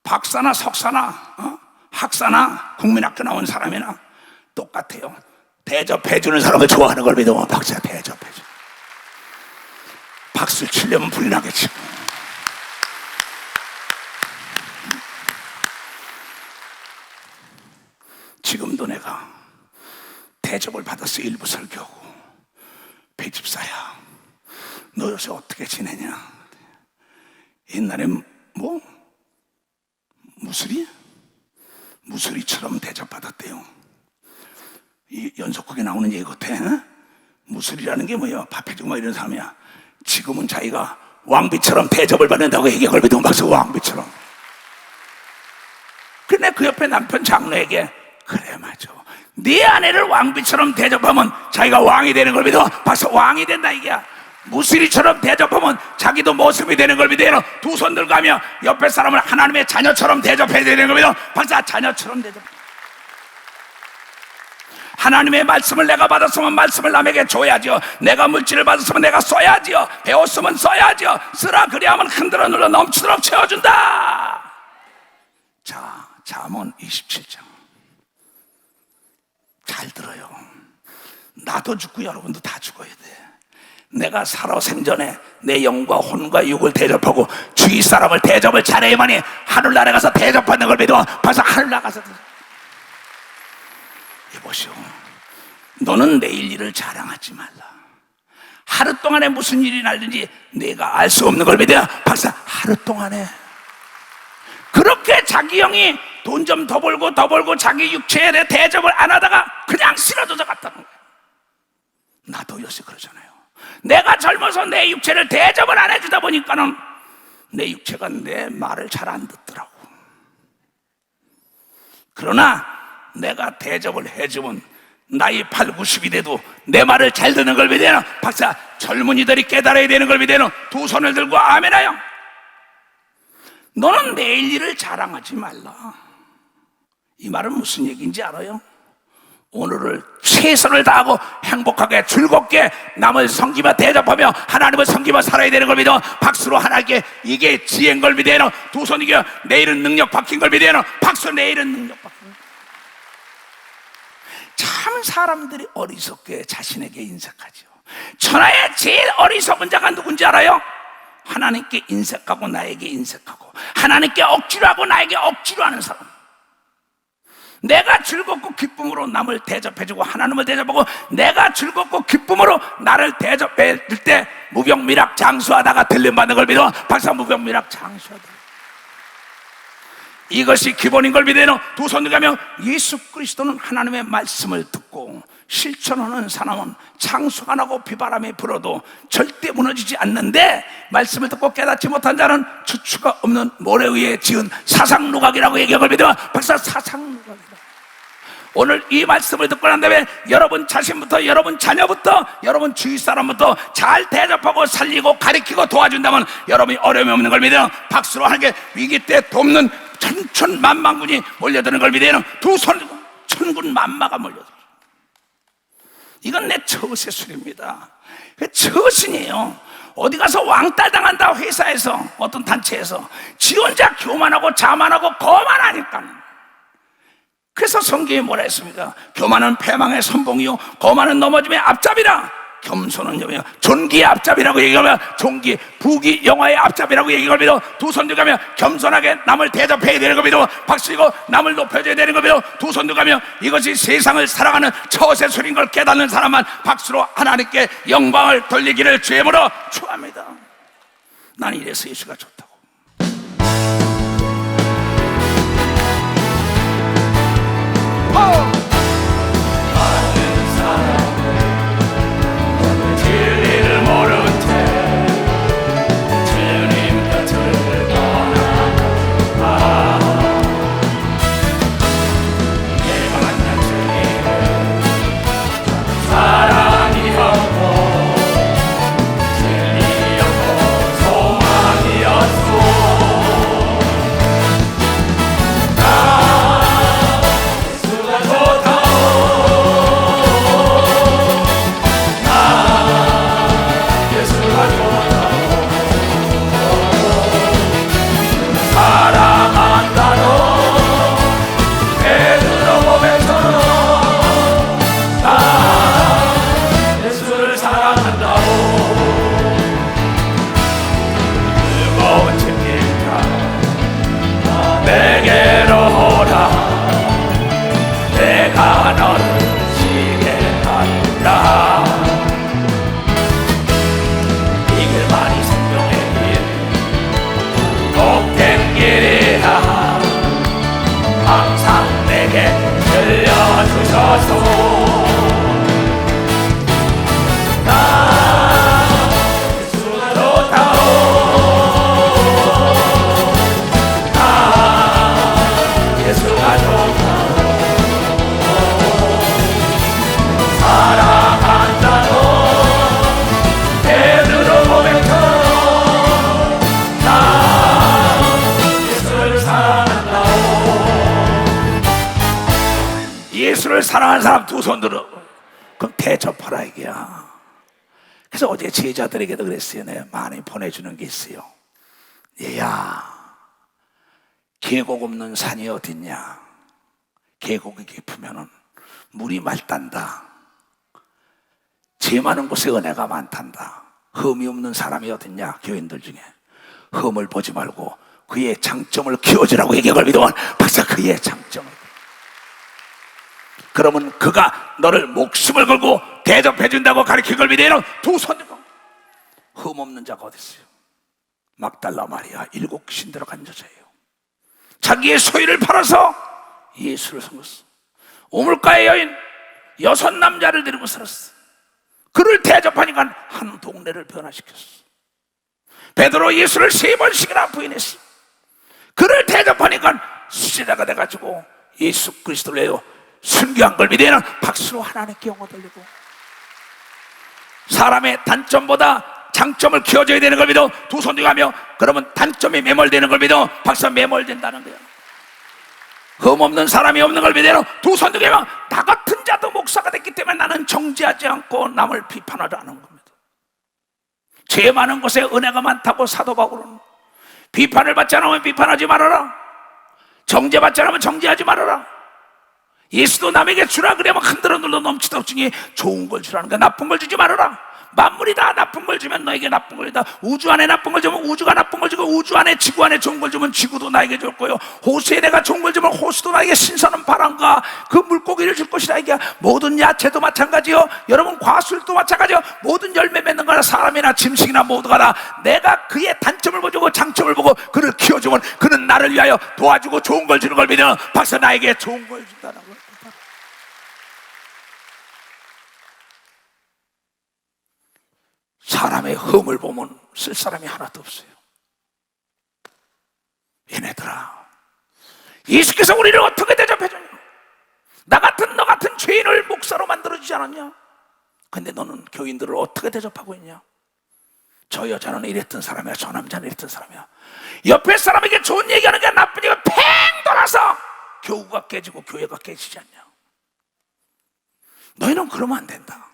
박사나 석사나 학사나 국민학교 나온 사람이나 똑같아요. 대접해주는 사람을 좋아하는 걸 믿어. 박사 대접해줘. 박수를 치려면 불이 나겠지. 지금도 내가 대접을 받았어. 일부 설교하고. 배집사야, 너 요새 어떻게 지내냐? 옛날엔 뭐 무술이처럼 대접받았대요. 이 연속극에 나오는 얘기 같아. 무술이라는 게 뭐야? 밥해주고 뭐 이런 사람이야. 지금은 자기가 왕비처럼 대접을 받는다고 얘기한 걸 믿으면 박수. 왕비처럼. 근데 그 옆에 남편 장로에게, 그래 맞아, 네 아내를 왕비처럼 대접하면 자기가 왕이 되는 걸 믿어. 박수. 왕이 된다 이게야. 무술이처럼 대접하면 자기도 모습이 되는 걸 믿어요. 두 손 들고 가며 옆에 사람을 하나님의 자녀처럼 대접해야 되는 걸 믿어. 박수. 자녀처럼 대접. 하나님의 말씀을 내가 받았으면 말씀을 남에게 줘야죠. 내가 물질을 받았으면 내가 써야지요. 배웠으면 써야지요. 쓰라 그리하면 흔들어 눌러 넘치도록 채워준다. 자, 잠언 27장 잘 들어요. 나도 죽고 여러분도 다 죽어야 돼. 내가 살아 생전에 내 영과 혼과 육을 대접하고 주위 사람을 대접을 잘해야만이 하늘나라에 가서 대접받는 걸 믿어. 벌써 하늘나라 가서. 이보시오, 너는 내일 일을 자랑하지 말라. 하루 동안에 무슨 일이 날든지 내가 알 수 없는 걸 믿어야. 박사. 하루 동안에 그렇게 자기 영이 돈 좀 더 벌고 자기 육체에 대해 대접을 안 하다가 그냥 쓰러져 갔다는 거예요. 나도 요새 그러잖아요. 내가 젊어서 내 육체를 대접을 안 해주다 보니까는 내 육체가 내 말을 잘 안 듣더라고. 그러나 내가 대접을 해주면 나이 8, 90이 돼도 내 말을 잘 듣는 걸 믿어요. 박사. 젊은이들이 깨달아야 되는 걸 믿어요. 두 손을 들고 아멘하여. 너는 내일 일을 자랑하지 말라. 이 말은 무슨 얘기인지 알아요? 오늘을 최선을 다하고 행복하게 즐겁게 남을 섬기며 대접하며 하나님을 섬기며 살아야 되는 걸 믿어. 박수로 하나님께 이게 지혜인 걸 믿어요. 두 손 이겨. 내일은 능력 바뀐 걸 믿어요. 박수. 내일은 능력 바뀐 걸. 참 사람들이 어리석게 자신에게 인색하죠. 천하의 제일 어리석은 자가 누군지 알아요? 하나님께 인색하고 나에게 인색하고 하나님께 억지로 하고 나에게 억지로 하는 사람. 내가 즐겁고 기쁨으로 남을 대접해주고 하나님을 대접하고 내가 즐겁고 기쁨으로 나를 대접해 줄 때 무병미락 장수하다가 들림받는 걸 믿어. 박사. 무병미락 장수하다. 이것이 기본인 걸 믿어요. 두 손 들고 예수 그리스도는 하나님의 말씀을 듣고 실천하는 사람은 창수가 나고 비바람이 불어도 절대 무너지지 않는데, 말씀을 듣고 깨닫지 못한 자는 주추가 없는 모래 위에 지은 사상누각이라고 얘기한 걸 믿어. 박사. 사상누각이다. 오늘 이 말씀을 듣고 난 다음에 여러분 자신부터, 여러분 자녀부터, 여러분 주위 사람부터 잘 대접하고 살리고 가르치고 도와준다면 여러분이 어려움이 없는 걸 믿어요. 박수로 하나님께 위기 때 돕는 천천만만군이 몰려드는 걸 믿어요. 두 손 천군만마가 몰려들어. 이건 내 처세술입니다. 처신이에요. 어디 가서 왕따 당한다. 회사에서 어떤 단체에서 지 혼자 교만하고 자만하고 거만하니까. 그래서 성경에 뭐라 했습니까? 교만은 패망의 선봉이요 거만은 넘어짐의 앞잡이라. 겸손은 여며 존귀의 앞잡이라고 얘기하며 존귀, 부귀, 영화의 앞잡이라고 얘기하며 두 손 들고 가며 겸손하게 남을 대접해야 되는 겁니다. 박수이고 남을 높여줘야 되는 겁니다. 두 손 들고 가며 이것이 세상을 살아가는 처세술인 걸 깨닫는 사람만 박수로 하나님께 영광을 돌리기를 주의 이름으로 축원합니다. 나는 이래서 예수가 좋다고. 많은 사람들 진리를 모른 채 주님 곁을 떠나가. 내가 만난 주님은 사랑이었고 진리였고 소망이었소. 내게로 오라. 내가 너를 지게 하리라. 이 길만이 생명의 길, 복된 길이라. 항상 내게 들려주셔서 예수를 사랑하는 사람 두 손 들어. 그럼 대접하라 이게야. 그래서 어제 제자들에게도 그랬어요. 내가 많이 보내주는 게 있어요. 얘야, 계곡 없는 산이 어딨냐? 계곡이 깊으면은 물이 맑단다. 죄 많은 곳에 은혜가 많단다. 흠이 없는 사람이 어딨냐? 교인들 중에 흠을 보지 말고 그의 장점을 키워주라고 얘기할 믿으면 박사 그의 장점을. 그러면 그가 너를 목숨을 걸고 대접해준다고 가르친 걸 믿어요. 두 손 들고. 흠 없는 자가 어디 있어요? 막달라 마리아 7 귀신 들어간 여자예요. 자기의 소유를 팔아서 예수를 섬겼어. 우물가의 여인 6 남자를 데리고 살았어. 그를 대접하니까 한 동네를 변화시켰어. 베드로 예수를 3번씩이나 부인했어. 그를 대접하니까 수제자가 돼가지고 예수 그리스도를 내요 순교한 걸 믿으면 박수로 하나님께 영어 돌리고. 사람의 단점보다 장점을 키워줘야 되는 걸 믿어 두 손 들고 하며, 그러면 단점이 매몰되는 걸 믿어 박수 매몰된다는 거야. 흠 없는 사람이 없는 걸 믿어 두 손 들고 하며, 나 같은 자도 목사가 됐기 때문에 나는 정죄하지 않고 남을 비판하지 않은 겁니다. 죄 많은 곳에 은혜가 많다고 사도 바울은 비판을 받지 않으면 비판하지 말아라. 정죄받지 않으면 정죄하지 말아라. 예수도 남에게 주라 그러면 흔들어 눌러 넘치도록 중에 좋은 걸 주라는 거야. 나쁜 걸 주지 말아라. 만물이 다 나쁜 걸 주면 너에게 나쁜 걸 주다. 우주 안에 나쁜 걸 주면 우주가 나쁜 걸 주고, 우주 안에 지구 안에 좋은 걸 주면 지구도 나에게 줄 거예요. 호수에 내가 좋은 걸 주면 호수도 나에게 신선한 바람과 그 물고기를 줄 것이다. 이게 모든 야채도 마찬가지요. 여러분 과술도 마찬가지요. 모든 열매 맺는 거나 사람이나 짐승이나 모두가 다 내가 그의 단점을 보고 장점을 보고 그를 키워주면 그는 나를 위하여 도와주고 좋은 걸 주는 걸 믿으면 박사 나에게 좋은 걸 준다는 거예요. 사람의 흠을 보면 쓸 사람이 하나도 없어요. 얘네들아, 예수께서 우리를 어떻게 대접해줬냐? 나 같은 너 같은 죄인을 목사로 만들어주지 않았냐? 근데 너는 교인들을 어떻게 대접하고 있냐? 저 여자는 이랬던 사람이야, 저 남자는 이랬던 사람이야. 옆에 사람에게 좋은 얘기하는 게 나쁜 얘기가 팽 돌아서 교우가 깨지고 교회가 깨지지 않냐? 너희는 그러면 안 된다.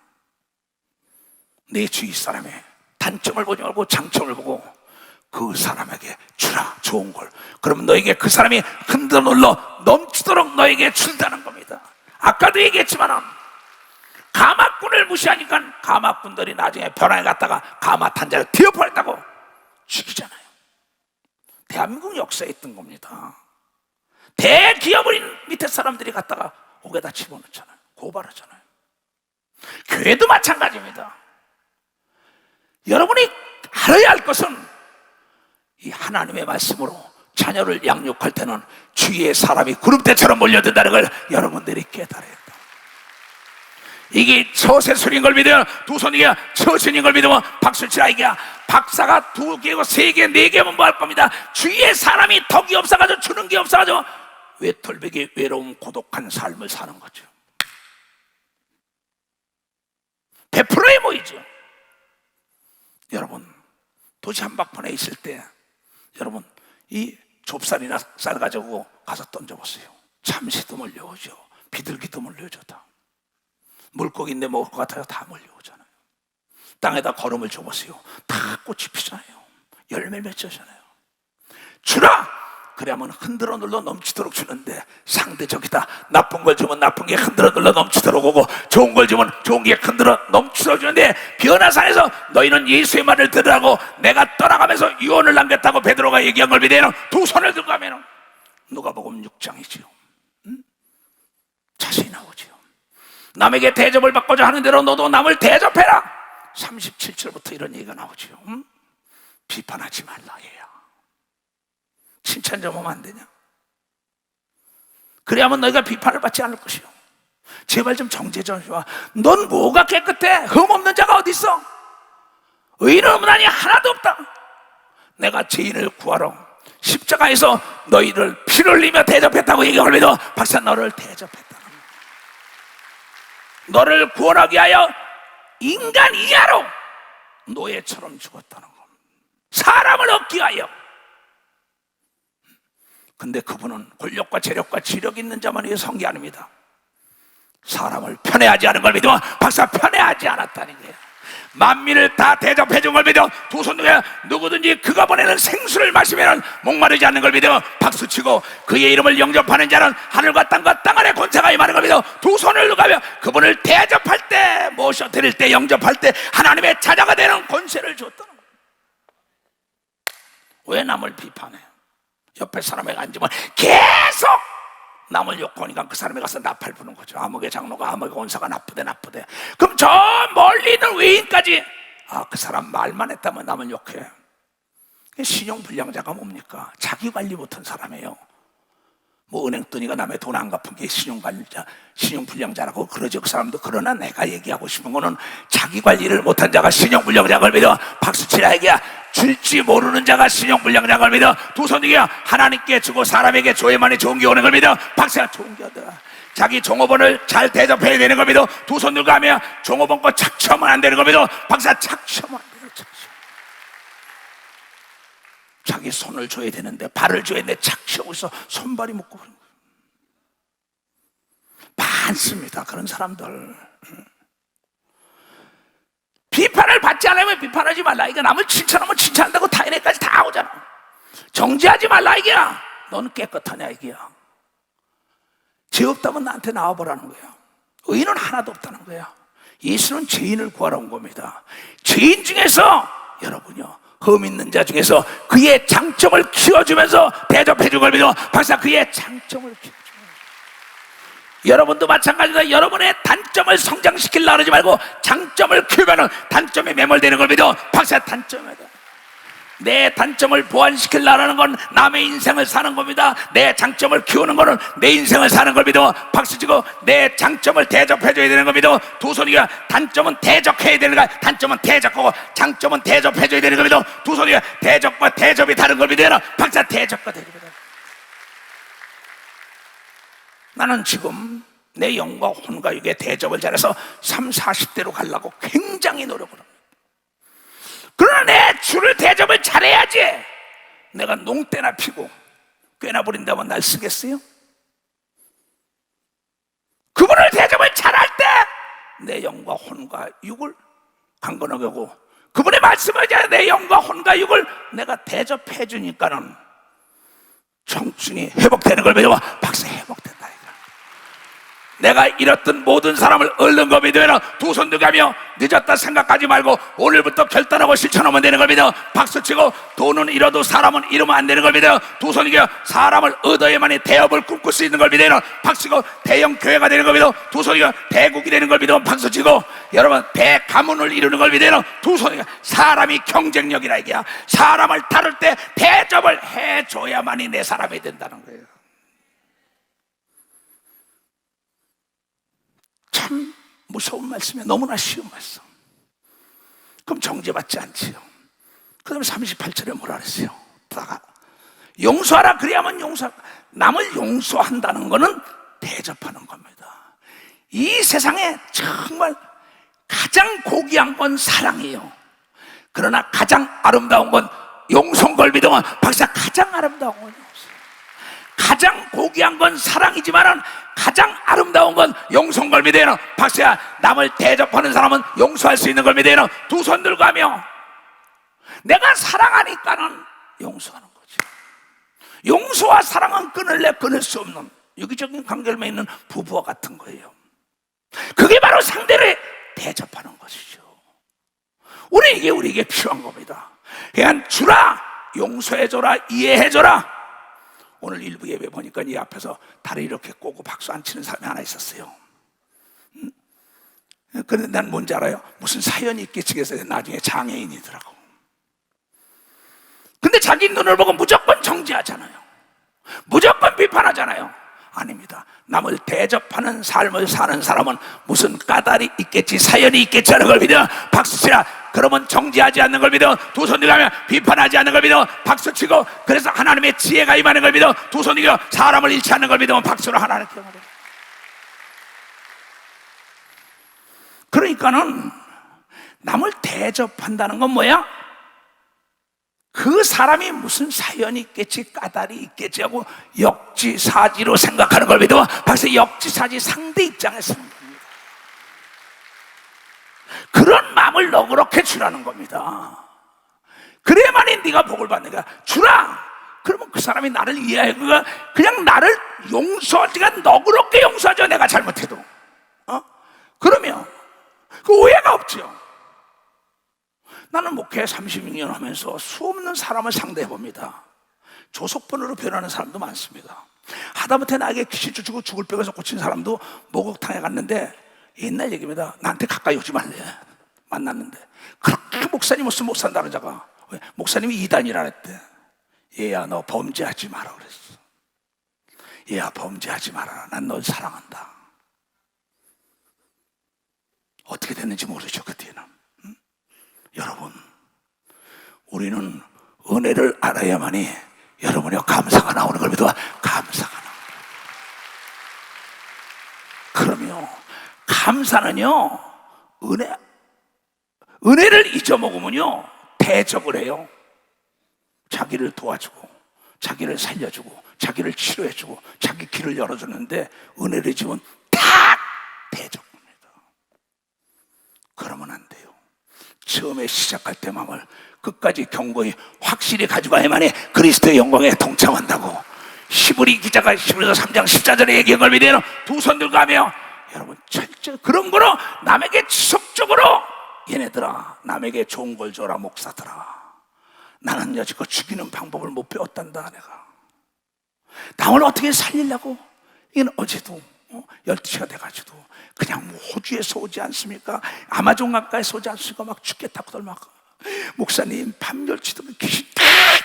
내 주위 사람의 단점을 보지 말고 장점을 보고 그 사람에게 주라, 좋은 걸. 그러면 너에게 그 사람이 흔들어 눌러 넘치도록 너에게 준다는 겁니다. 아까도 얘기했지만 가마꾼을 무시하니까 가마꾼들이 나중에 벼랑에 갔다가 가마 탄자를 뒤엎어냈다고 죽이잖아요. 대한민국 역사에 있던 겁니다. 대기업을 밑에 사람들이 갔다가 옥에다 집어넣잖아요. 고발하잖아요. 교회도 마찬가지입니다. 여러분이 알아야 할 것은 이 하나님의 말씀으로 자녀를 양육할 때는 주위에 사람이 구름대처럼 몰려든다는 걸 여러분들이 깨달아야 돼요. 이게 처세술인 걸 믿어요. 두 손이야 처신인 걸 믿으면 박수치라. 이게 박사가 2개고 3개 4개면 뭐 할 겁니다. 주위에 사람이 덕이 없어가지고 주는 게 없어가지고 외톨배기 외로운 고독한 삶을 사는 거죠. 100%에 모이죠. 여러분 도시 한복판에 있을 때 여러분 이 좁쌀이나 쌀 가지고 가서 던져보세요. 참새도 몰려오죠. 비둘기도 몰려오죠. 물고기인데 먹을 것 같아요. 다 몰려오잖아요. 땅에다 걸음을 줘보세요. 다 꽃이 피잖아요. 열매 맺잖아요. 주라! 그래야만 흔들어 눌러 넘치도록 주는데 상대적이다. 나쁜 걸 주면 나쁜 게 흔들어 눌러 넘치도록 오고 좋은 걸 주면 좋은 게 흔들어 넘치도록 주는데 변화산에서 너희는 예수의 말을 들으라고 내가 떠나가면서 유언을 남겼다고 베드로가 얘기한 걸 믿어요. 두 손을 들고 가면 누가복음 6장이지요. 자세히 나오지요. 남에게 대접을 받고자 하는 대로 너도 남을 대접해라. 37절부터 이런 얘기가 나오지요. 비판하지 말라 해요. 칭찬 좀 하면 안 되냐? 그래야만 너희가 비판을 받지 않을 것이요. 제발 좀 정죄 좀 해봐. 넌 뭐가 깨끗해? 흠없는 자가 어디 있어? 의인은 없나니 하나도 없다. 내가 죄인을 구하러 십자가에서 너희를 피를 흘리며 대접했다고 얘기하고 믿어. 박사 너를 대접했다. 너를 구원하기 위하여 인간 이하로 노예처럼 죽었다는 겁니다. 사람을 얻기 위하여. 근데 그분은 권력과 재력과 지력 있는 자만 위해 선 게 아닙니다. 사람을 편애하지 않은 걸 믿으면 박사 편애하지 않았다는 거예요. 만민을 다 대접해 준 걸 믿어. 두 손 중에 누구든지 그가 보내는 생수를 마시면 목마르지 않는 걸 믿어 박수치고 그의 이름을 영접하는 자는 하늘과 땅과 땅 아래 권세가 임하는 걸 믿어 두 손을 누가며 그분을 대접할 때 모셔드릴 때 영접할 때 하나님의 자녀가 되는 권세를 줬다는 거예요. 왜 남을 비판해? 옆에 사람에게 앉으면 계속 남을 욕하니까 그 사람에 가서 나팔 부는 거죠. 아무개 장로가 아무개 원사가 나쁘대. 그럼 저 멀리 있는 외인까지 그 사람 말만 했다면 남을 욕해. 신용불량자가 뭡니까? 자기 관리 못한 사람이에요. 뭐 은행돈이가 남의 돈 안 갚은 게 신용불량자라고 그러죠. 그 사람도. 그러나 내가 얘기하고 싶은 거는 자기 관리를 못한 자가 신용불량자를 믿어 박수치라 얘기야. 줄지 모르는 자가 신용불량자인 걸 믿어. 두 손 중에 하나님께 주고 사람에게 줘야만이 좋은 게 오는 걸 믿어 박수야. 좋은 게 얻어라. 자기 종업원을 잘 대접해야 되는 걸 믿어. 두 손 들고 하면 종업원 거 착취하면 안 되는 걸 믿어 박수야. 착취하면 안 돼요. 자기 손을 줘야 되는데 발을 줘야 되는데 착취하고 있어. 손발이 묶고 그런 거예요. 많습니다 그런 사람들. 비판을 받지 않으면 비판하지 말라. 이거 남을 칭찬하면 칭찬한다고 타인에까지 다 오잖아. 정죄하지 말라 이게야. 너는 깨끗하냐 이게야. 죄 없다면 나한테 나와보라는 거야. 의인은 하나도 없다는 거야. 예수는 죄인을 구하러 온 겁니다. 죄인 중에서 여러분요 흠 있는 자 중에서 그의 장점을 키워주면서 대접해 준 걸 믿어 박사. 그의 장점을 키워주면서 여러분도 마찬가지다. 여러분의 단점을 성장시키려고 하지 말고 장점을 키우면 단점에 매몰되는 걸 믿어 박사. 단점이다. 내 단점을 보완시키려고 하는 건 남의 인생을 사는 겁니다. 내 장점을 키우는 거는 내 인생을 사는 걸 믿어 박수치고 내 장점을 대접해줘야 되는 걸 믿어. 두 손이가 단점은 대접해야 되는 거야. 단점은 대접하고 장점은 대접해줘야 되는 걸 믿어. 두 손이가 대접과 대접이 다른 걸 믿어라 박사. 대접과 대접이다. 나는 지금 내 영과 혼과 육의 대접을 잘해서 30, 40대로 가려고 굉장히 노력을 합니다. 그러나 내 주를 대접을 잘해야지. 내가 농때나 피고 꿰나 버린다면 날 쓰겠어요? 그분을 대접을 잘할 때 내 영과 혼과 육을 강건하게 하고 그분의 말씀을 잘 내 영과 혼과 육을 내가 대접해 주니까는 청춘이 회복되는 걸 믿어 박사. 회복된다. 내가 잃었던 모든 사람을 얻는 거 믿으면 두 손 들고 하며 늦었다 생각하지 말고 오늘부터 결단하고 실천하면 되는 걸 믿어. 박수치고 돈은 잃어도 사람은 잃으면 안 되는 걸 믿어. 두 손 들고 사람을 얻어야만이 대업을 꿈꿀 수 있는 걸 믿어. 박수치고 대형 교회가 되는 걸 믿어. 두 손 들고 대국이 되는 걸 믿어. 박수치고 여러분 대가문을 이루는 걸 믿어. 두 손 들고 사람이 경쟁력이라 이게야. 사람을 다룰 때 대접을 해줘야만이 내 사람이 된다는 거예요. 참 무서운 말씀이에요. 너무나 쉬운 말씀. 그럼 정죄받지 않지요. 그 다음에 38절에 뭐라 그랬어요? 용서하라 그래야만 남을 용서한다는 것은 대접하는 겁니다. 이 세상에 정말 가장 고귀한 건 사랑이에요. 그러나 가장 아름다운 건 용서인 걸 믿으면 박사 가장 아름다운 건 용서. 가장 고귀한 건 사랑이지만은 가장 아름다운 건 용서인 걸 믿어요. 박수야, 남을 대접하는 사람은 용서할 수 있는 걸 믿어요. 두 손 들고 하며 내가 사랑하니까는 용서하는 거지. 용서와 사랑은 끊을래 끊을 수 없는 유기적인 관계를 맺는 부부와 같은 거예요. 그게 바로 상대를 대접하는 것이죠. 우리에게 필요한 겁니다. 그냥 주라, 용서해줘라, 이해해줘라. 오늘 일부 예배 보니까 이 앞에서 다리 이렇게 꼬고 박수 안 치는 사람이 하나 있었어요. 그런데 난 뭔지 알아요? 무슨 사연이 있겠지 해서 나중에 장애인이더라고. 근데 자기 눈을 보고 무조건 정죄하잖아요. 무조건 비판하잖아요. 아닙니다. 남을 대접하는 삶을 사는 사람은 무슨 까닭이 있겠지, 사연이 있겠지 하는 걸 믿어. 박수치라. 그러면 정죄하지 않는 걸 믿어. 두 손 들고 하면 비판하지 않는 걸 믿어. 박수치고 그래서 하나님의 지혜가 임하는 걸 믿어. 두 손 들고 사람을 잃지 않는 걸 믿으면 박수로 하나님께 영광을. 그러니까는 남을 대접한다는 건 뭐야? 그 사람이 무슨 사연이 있겠지, 까닭이 있겠지 하고 역지사지로 생각하는 걸 믿어. 박수. 역지사지, 상대 입장에서 겁니다. 그런 마음을 너그럽게 주라는 겁니다. 그래야만이 네가 복을 받는 거야. 주라. 그러면 그 사람이 나를 이해해. 그냥 나를 용서하지가 너그럽게 용서하죠. 내가 잘못해도. 그러면 그 오해가 없죠. 나는 목회 36년 하면서 수없는 사람을 상대해 봅니다. 조석번호로 변하는 사람도 많습니다. 하다못해 나에게 귀신 쫓고 죽을 병에서 고친 사람도 목욕탕에 갔는데 옛날 얘기입니다. 나한테 가까이 오지 말래. 만났는데 그렇게 목사님 무슨 못 산다는 자가 왜? 목사님이 이단이라 했대. 얘야 너 범죄하지 마라 그랬어. 얘야 범죄하지 마라. 난 널 사랑한다. 어떻게 됐는지 모르죠 그때는. 여러분, 우리는 은혜를 알아야만이 여러분의 감사가 나오는 걸 믿어. 감사가 나오는 거예요. 그러면 감사는요, 은혜를 잊어먹으면요 대적을 해요. 자기를 도와주고 자기를 살려주고 자기를 치료해주고 자기 길을 열어주는데 은혜를 잊으면 딱 대적합니다. 그러면 안 돼요. 처음에 시작할 때 마음을 끝까지 경고히 확실히 가져가야만이 그리스도의 영광에 동참한다고 히브리 기자가 히브리서 3장 14절에 얘기한 걸 믿어요. 두 손 들고 하며 여러분 철저히 그런 거로 남에게 지속적으로 얘네들아 남에게 좋은 걸 줘라 목사들아. 나는 여지껏 죽이는 방법을 못 배웠단다. 내가 남을 어떻게 살리려고 이건 어제도 12시가 돼가지고 그냥 뭐 호주에서 오지 않습니까? 아마존 강가에서 오지 않습니까? 막 죽겠다고들 막 목사님 밤멸치도 귀신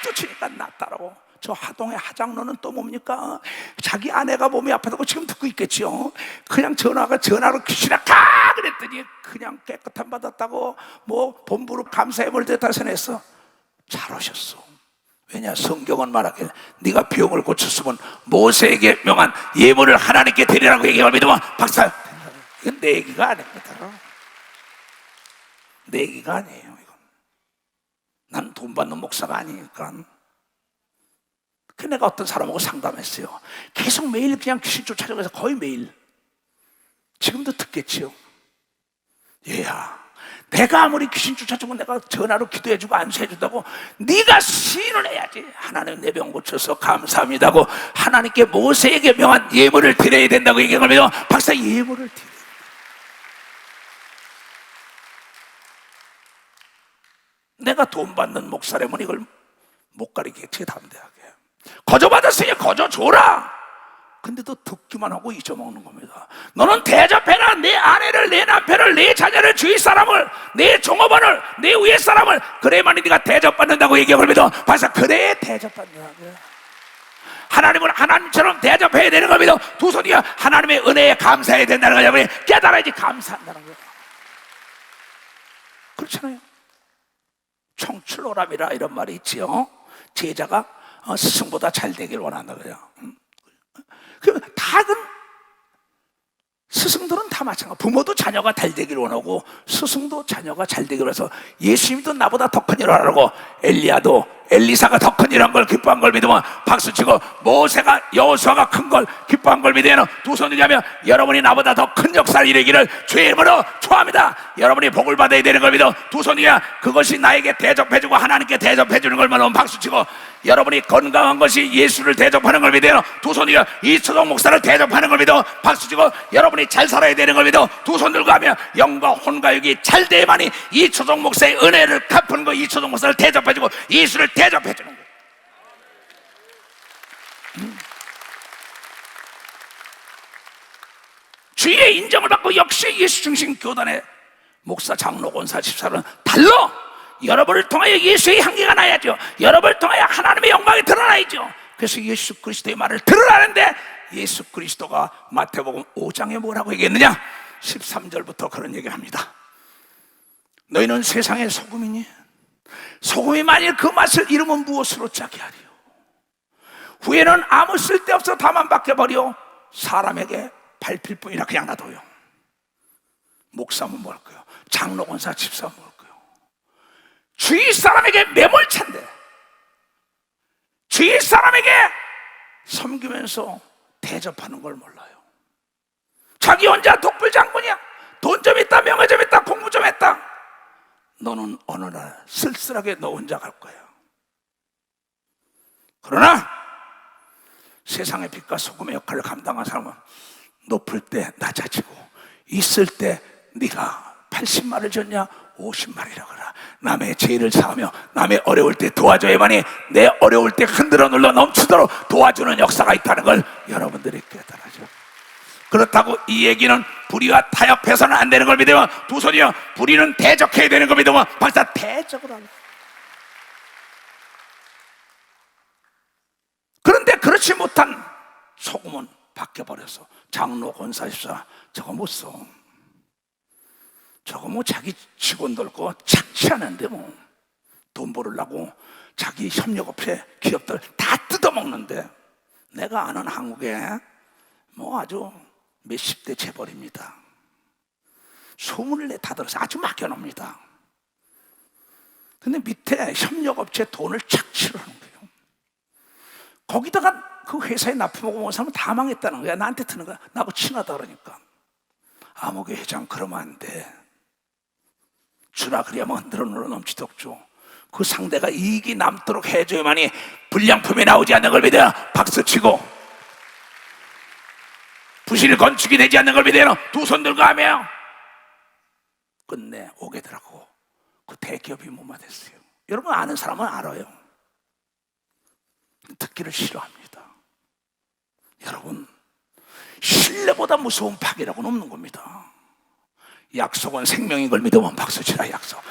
쫓으니까 낫다라고. 저 하동의 하장로는 또 뭡니까? 자기 아내가 몸이 아프다고 지금 듣고 있겠죠. 그냥 전화로 귀신아 가 그랬더니 그냥 깨끗한 받았다고 뭐 본부로 감사해버릴 때 다선했어. 잘 오셨어. 왜냐 성경은 말하길 네가 병을 고쳤으면 모세에게 명한 예물을 하나님께 드리라고 얘기하면 믿으면 박사. 이건 내 얘기가 아닙니다. 내 얘기가 아니에요. 이건 난 돈 받는 목사가 아니니까. 그 내가 어떤 사람하고 상담했어요. 계속 매일 그냥 귀신 쫓아져서 거의 매일. 지금도 듣겠지요. 얘야 내가 아무리 귀신 쫓아주고 내가 전화로 기도해주고 안수해준다고 네가 시인을 해야지. 하나님 내 병 고쳐서 감사합니다고 하나님께 모세에게 명한 예물을 드려야 된다고 얘기하면 박사 예물을 드려야 돼. 내가 돈 받는 목사라면 이걸 못 가리게 어떻게 담대하게. 거저 받았으니 거저 줘라. 근데도 듣기만 하고 잊어먹는 겁니다. 너는 대접해라. 내 아내를, 내 남편을, 내 자녀를, 주위 사람을, 내 종업원을, 내 위에 사람을. 그래야만이 네가 대접받는다고 얘기합니다. 봐서 그래야 대접받는다고요. 하나님을 하나님처럼 대접해야 되는 겁니다. 두 손이 하나님의 은혜에 감사해야 된다는 거예요. 깨달아야지 감사한다는 거예요. 그렇잖아요. 청출오람이라 이런 말이 있지요. 제자가 스승보다 잘 되길 원한다 그래요. 다른 스승들은 다 마찬가지야. 부모도 자녀가 잘 되길 원하고 스승도 자녀가 잘 되길 원해서 예수님도 나보다 더 큰 일을 하라고 엘리야도 엘리사가 더 큰 일한 걸 기뻐한 걸 믿으면 박수치고 모세가 여호수아가 큰 걸 기뻐한 걸 믿으면 두 손을 잡으면 여러분이 나보다 더 큰 역사를 이루기를 주의 이름으로 축원합니다. 여러분이 복을 받아야 되는 걸 믿어 두 손이야. 그것이 나에게 대접해주고 하나님께 대접해주는 걸 믿으면 박수치고 여러분이 건강한 것이 예수를 대접하는 걸 믿어요. 두 손이야. 이초동 목사를 대접하는 걸 믿어 박수치고 여러분이 잘 살아야 되는 걸 믿어 두 손 들고 하며 영과 혼과 육이 잘 돼야만이 이초동 목사의 은혜를 갚은 거 이초동 목사를 대접해주고 예수를 대접해주는 거예요. 주의 인정을 받고 역시 예수 중심 교단의 목사, 장로, 권사, 집사는 달러 여러분을 통하여 예수의 향기가 나야죠. 여러분을 통하여 하나님의 영광이 드러나야죠. 그래서 예수 그리스도의 말을 들으라는데 예수 그리스도가 마태복음 5장에 뭐라고 얘기했느냐? 13절부터 그런 얘기를 합니다. 너희는 세상의 소금이니 소금이 만일 그 맛을 잃으면 무엇으로 짜게 하리요? 후에는 아무 쓸데없어 다만 박혀버려 사람에게 밟힐 뿐이라 그냥 놔둬요. 목사면 뭘 거요? 장로, 권사, 집사면 뭘 거요? 주위 사람에게 매몰찬데 주위 사람에게 섬기면서 대접하는 걸 몰라요. 자기 혼자 독불장군이야. 돈 좀 있다, 명예 좀 있다, 공부 좀 했다. 너는 어느 날 쓸쓸하게 너 혼자 갈 거야. 그러나 세상의 빛과 소금의 역할을 감당한 사람은 높을 때 낮아지고 있을 때 네가 80마리를 줬냐 50마리라 그라. 남의 죄를 사하며 남의 어려울 때 도와줘야만이 내 어려울 때 흔들어 눌러 넘치도록 도와주는 역사가 있다는 걸 여러분들이 깨달아죠. 그렇다고 이 얘기는 불의와 타협해서는 안 되는 걸 믿으면 두 손이요. 불의는 대적해야 되는 걸 믿으면 박사 대적을 하는. 그런데 그렇지 못한 소금은 바뀌어버려서 장로, 권사, 집사 저거 못 써. 저거 뭐 자기 직원들 거 착취하는데 뭐 돈 벌으려고 자기 협력업체 기업들 다 뜯어먹는데 내가 아는 한국에 뭐 아주 몇십 대 재벌입니다. 소문을 다 들어서 아주 맡겨놉니다. 근데 밑에 협력업체 돈을 착취를 하는 거예요. 거기다가 그 회사에 납품하고 온 사람은 다 망했다는 거야. 나한테 트는 거야. 나하고 친하다 그러니까. 아무개 회장 그러면 안 돼. 주라 그래야만 흔들어 눌러 넘치도록 줘. 그 상대가 이익이 남도록 해줘야만이 불량품이 나오지 않는 걸 믿어요. 박수치고 부실 건축이 되지 않는 걸 믿어요. 두 손 들고 하며 끝내 오게 더라고 그 대기업이 무마됐어요. 여러분 아는 사람은 알아요. 듣기를 싫어합니다. 여러분 신뢰보다 무서운 파괴라고는 없는 겁니다. 약속은 생명인 걸 믿으면 박수치라. 약속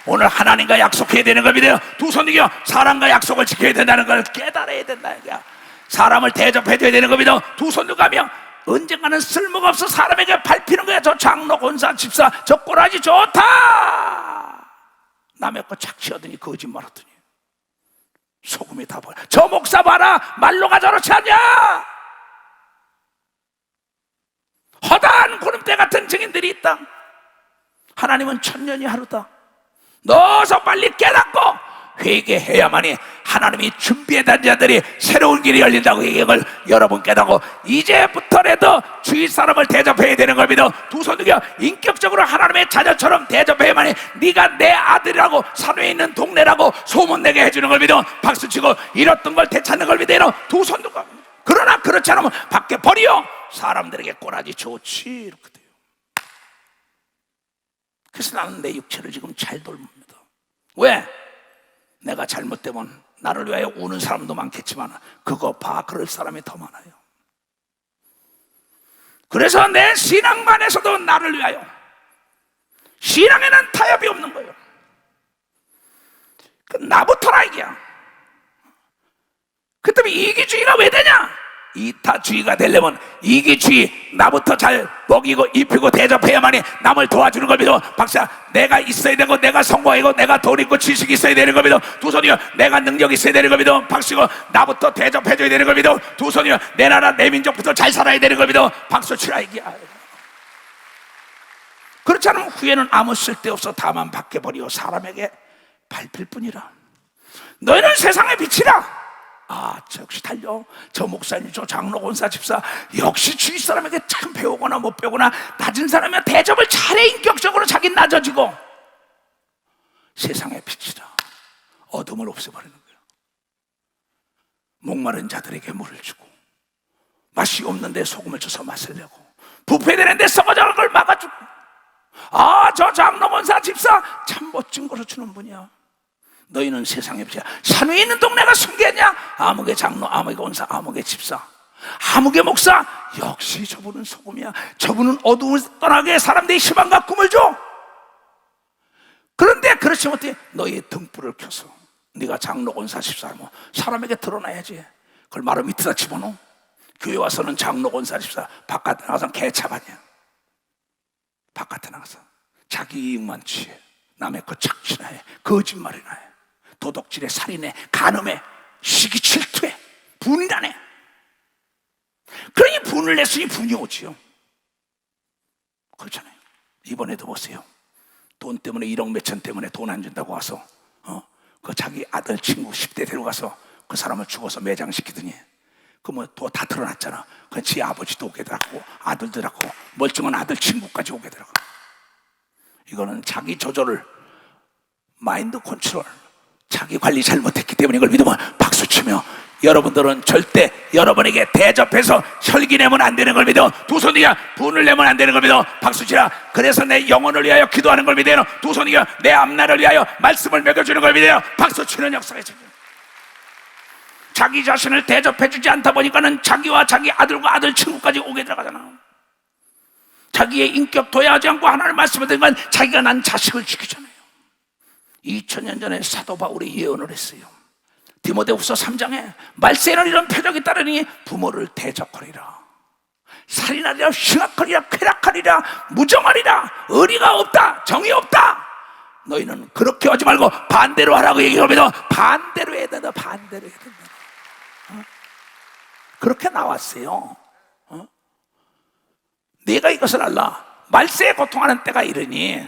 오늘 하나님과 약속해야 되는 걸 믿어요. 두 손 들고 사람과 약속을 지켜야 된다는 걸 깨달아야 된다. 사람을 대접해줘야 되는 걸 믿어 두 손 들고 하며 언젠가는 쓸모가 없어 사람에게 밟히는 거야. 저 장로, 권사, 집사 저 꼬라지 좋다. 남의 거 착취하더니 거짓말하더니 소금이 다 버려. 저 목사 봐라 말로가 저렇지 않냐. 허다한 구름대 같은 증인들이 있다. 하나님은 천년이 하루다. 너서 빨리 깨닫고 회개해야만이 하나님이 준비해둔 자들이 새로운 길이 열린다고 이걸 여러분 깨닫고 이제부터라도 주위 사람을 대접해야 되는 걸 믿어 두 손 들고 인격적으로 하나님의 자녀처럼 대접해야만이 네가 내 아들이라고 산위에 있는 동네라고 소문내게 해주는 걸 믿어 박수치고 잃었던 걸 되찾는 걸 믿어 두 손 들고. 그러나 그렇지 않으면 밖에 버려. 사람들에게 꼬라지 좋지 이렇게 돼요. 그래서 나는 내 육체를 지금 잘 돌봅니다. 왜? 내가 잘못되면 나를 위하여 우는 사람도 많겠지만 그거 봐 그럴 사람이 더 많아요. 그래서 내 신앙만에서도 나를 위하여 신앙에는 타협이 없는 거예요. 나부터라 이게야. 그 때문에 이기주의가 왜 되냐? 이타주의가 되려면 이기주의 나부터 잘 먹이고 입히고 대접해야만이 남을 도와주는 걸 믿어. 박사 내가 있어야 되고 내가 성공하고 내가 돈 있고 지식이 있어야 되는 걸 믿어. 두 손이요 내가 능력이 있어야 되는 걸 믿어. 박수고 나부터 대접해줘야 되는 걸 믿어. 두 손이요 내 나라 내 민족부터 잘 살아야 되는 걸 믿어. 박수 치라 이기야. 그렇지 않으면 후에는 아무 쓸데없어 다만 밖에 버리고 사람에게 밟힐 뿐이라. 너희는 세상의 빛이라. 아, 저 역시 달려. 저 목사님, 저 장로, 권사, 집사 역시 주위 사람에게 참 배우거나 못 배우거나 낮은 사람이면 대접을 잘해. 인격적으로 자기 낮아지고. 세상의 빛이라. 어둠을 없애버리는 거야. 목마른 자들에게 물을 주고 맛이 없는데 소금을 줘서 맛을 내고 부패되는데 썩어져가는 걸 막아주고. 아, 저 장로, 권사, 집사 참 멋진 거를 주는 분이야. 너희는 세상의 빛이야. 산 위에 있는 동네가 숨겠냐? 아무개 장로, 아무개 권사, 아무개 집사, 아무개 목사 역시 저분은 소금이야. 저분은 어두운 떠나게 사람들이 희망과 꿈을 줘. 그런데 그렇지 못해 너희의 등불을 켜서 네가 장로, 권사, 집사 뭐 사람에게 드러나야지. 그걸 마루 밑에다 집어넣어. 교회 와서는 장로, 권사, 집사 바깥에 나가서 개차반이야. 바깥에 나가서 자기 이익만 취해. 남의 거 착취나 해. 거짓말이나 해. 도덕질에, 살인에, 간음에, 시기 질투에, 분이라네. 그러니 분을 냈으니 분이 오지요. 그렇잖아요. 이번에도 보세요. 돈 때문에 1억 몇천 때문에 돈 안 준다고 와서 그 자기 아들 친구 10대 데려가서 그 사람을 죽어서 매장시키더니 그 뭐 또 다 드러났잖아. 그 지 아버지도 오게 되고 아들들하고 멀쩡한 아들 친구까지 오게 되고. 이거는 자기 조절을 마인드 컨트롤 자기 관리 잘못했기 때문에 이걸 믿으면 박수치며 여러분들은 절대 여러분에게 대접해서 혈기 내면 안 되는 걸 믿어. 두 손이야 분을 내면 안 되는 걸 믿어. 박수치라. 그래서 내 영혼을 위하여 기도하는 걸 믿어요. 두 손이야 내 앞날을 위하여 말씀을 먹여주는 걸 믿어요. 박수치는 역사에 자기 자신을 대접해주지 않다 보니까는 자기와 자기 아들과 아들 친구까지 오게 들어가잖아. 자기의 인격 도야하지 않고 하나님의 말씀을 듣는 건 자기가 난 자식을 죽이잖아요. 2000년 전에 사도 바울이 예언을 했어요. 디모데후서 3장에 말세에는 이런 표적이 따르니 부모를 대적하리라, 살인하리라, 흉악하리라, 쾌락하리라, 무정하리라, 의리가 없다, 정이 없다. 너희는 그렇게 하지 말고 반대로 하라고 얘기하면 반대로 해야 된다. 반대로 해야 된다. 그렇게 나왔어요. 네가 이것을 알라. 말세에 고통하는 때가 이르니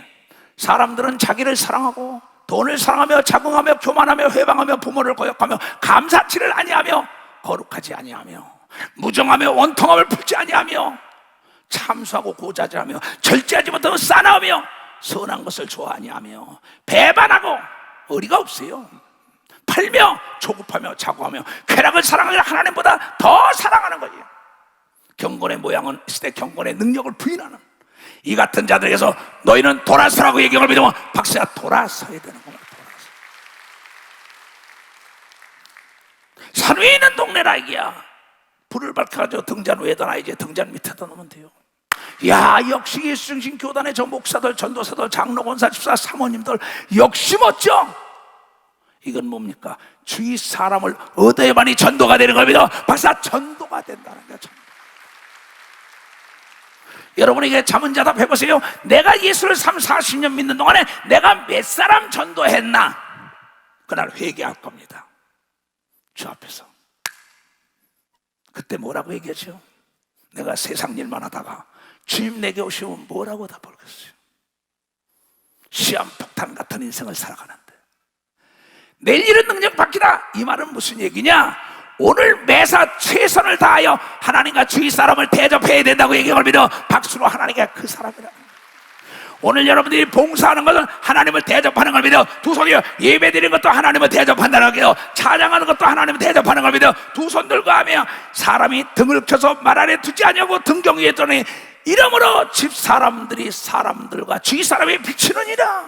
사람들은 자기를 사랑하고 돈을 사랑하며 자궁하며 교만하며 회방하며 부모를 거역하며 감사치를 아니하며 거룩하지 아니하며 무정하며 원통함을 풀지 아니하며 참수하고 고자질하며 절제하지 못하고 싸나우며 선한 것을 좋아하니 하며 배반하고 의리가 없어요. 팔며 조급하며 자고하며 쾌락을 사랑하기를 하나님보다 더 사랑하는 거지. 경건의 모양은 있을 때 경건의 능력을 부인하는 이 같은 자들에게서 너희는 돌아서라고 얘기를 믿으면 박사야 돌아서야 되는 거야. 산 위에 있는 동네라 이게야. 불을 밝혀가지고 등잔 위에다 놔야지. 등잔 밑에다 놓으면 돼요. 야, 역시 예수중심 교단의 저 목사들, 전도사들, 장로, 권사, 집사, 사모님들 역시 멋져. 이건 뭡니까? 주위 사람을 얻어야만이 전도가 되는 겁니다. 박사 전도가 된다는 거야. 여러분에게 자문자답 해보세요. 내가 예수를 30-40년 믿는 동안에 내가 몇 사람 전도했나? 그날 회개할 겁니다. 주 앞에서. 그때 뭐라고 얘기하죠? 내가 세상 일만 하다가 주님 내게 오시면 뭐라고 답하겠어요? 시한폭탄 같은 인생을 살아가는데 내일 일은 능력 받기다. 이 말은 무슨 얘기냐? 오늘 매사 최선을 다하여 하나님과 주위 사람을 대접해야 된다고 얘기할 믿어 박수로 하나님과 그 사람이라. 오늘 여러분들이 봉사하는 것은 하나님을 대접하는 걸 믿어 두 손이요. 예배 드리는 것도 하나님을 대접한다는 걸 믿어. 찬양하는 것도 하나님을 대접하는 걸 믿어 두 손 들고 하며 사람이 등을 켜서 말 아래 두지 아니하고 등경 위에 떠니 이러므로 집 사람들이 사람들과 주위 사람이 비치느니라.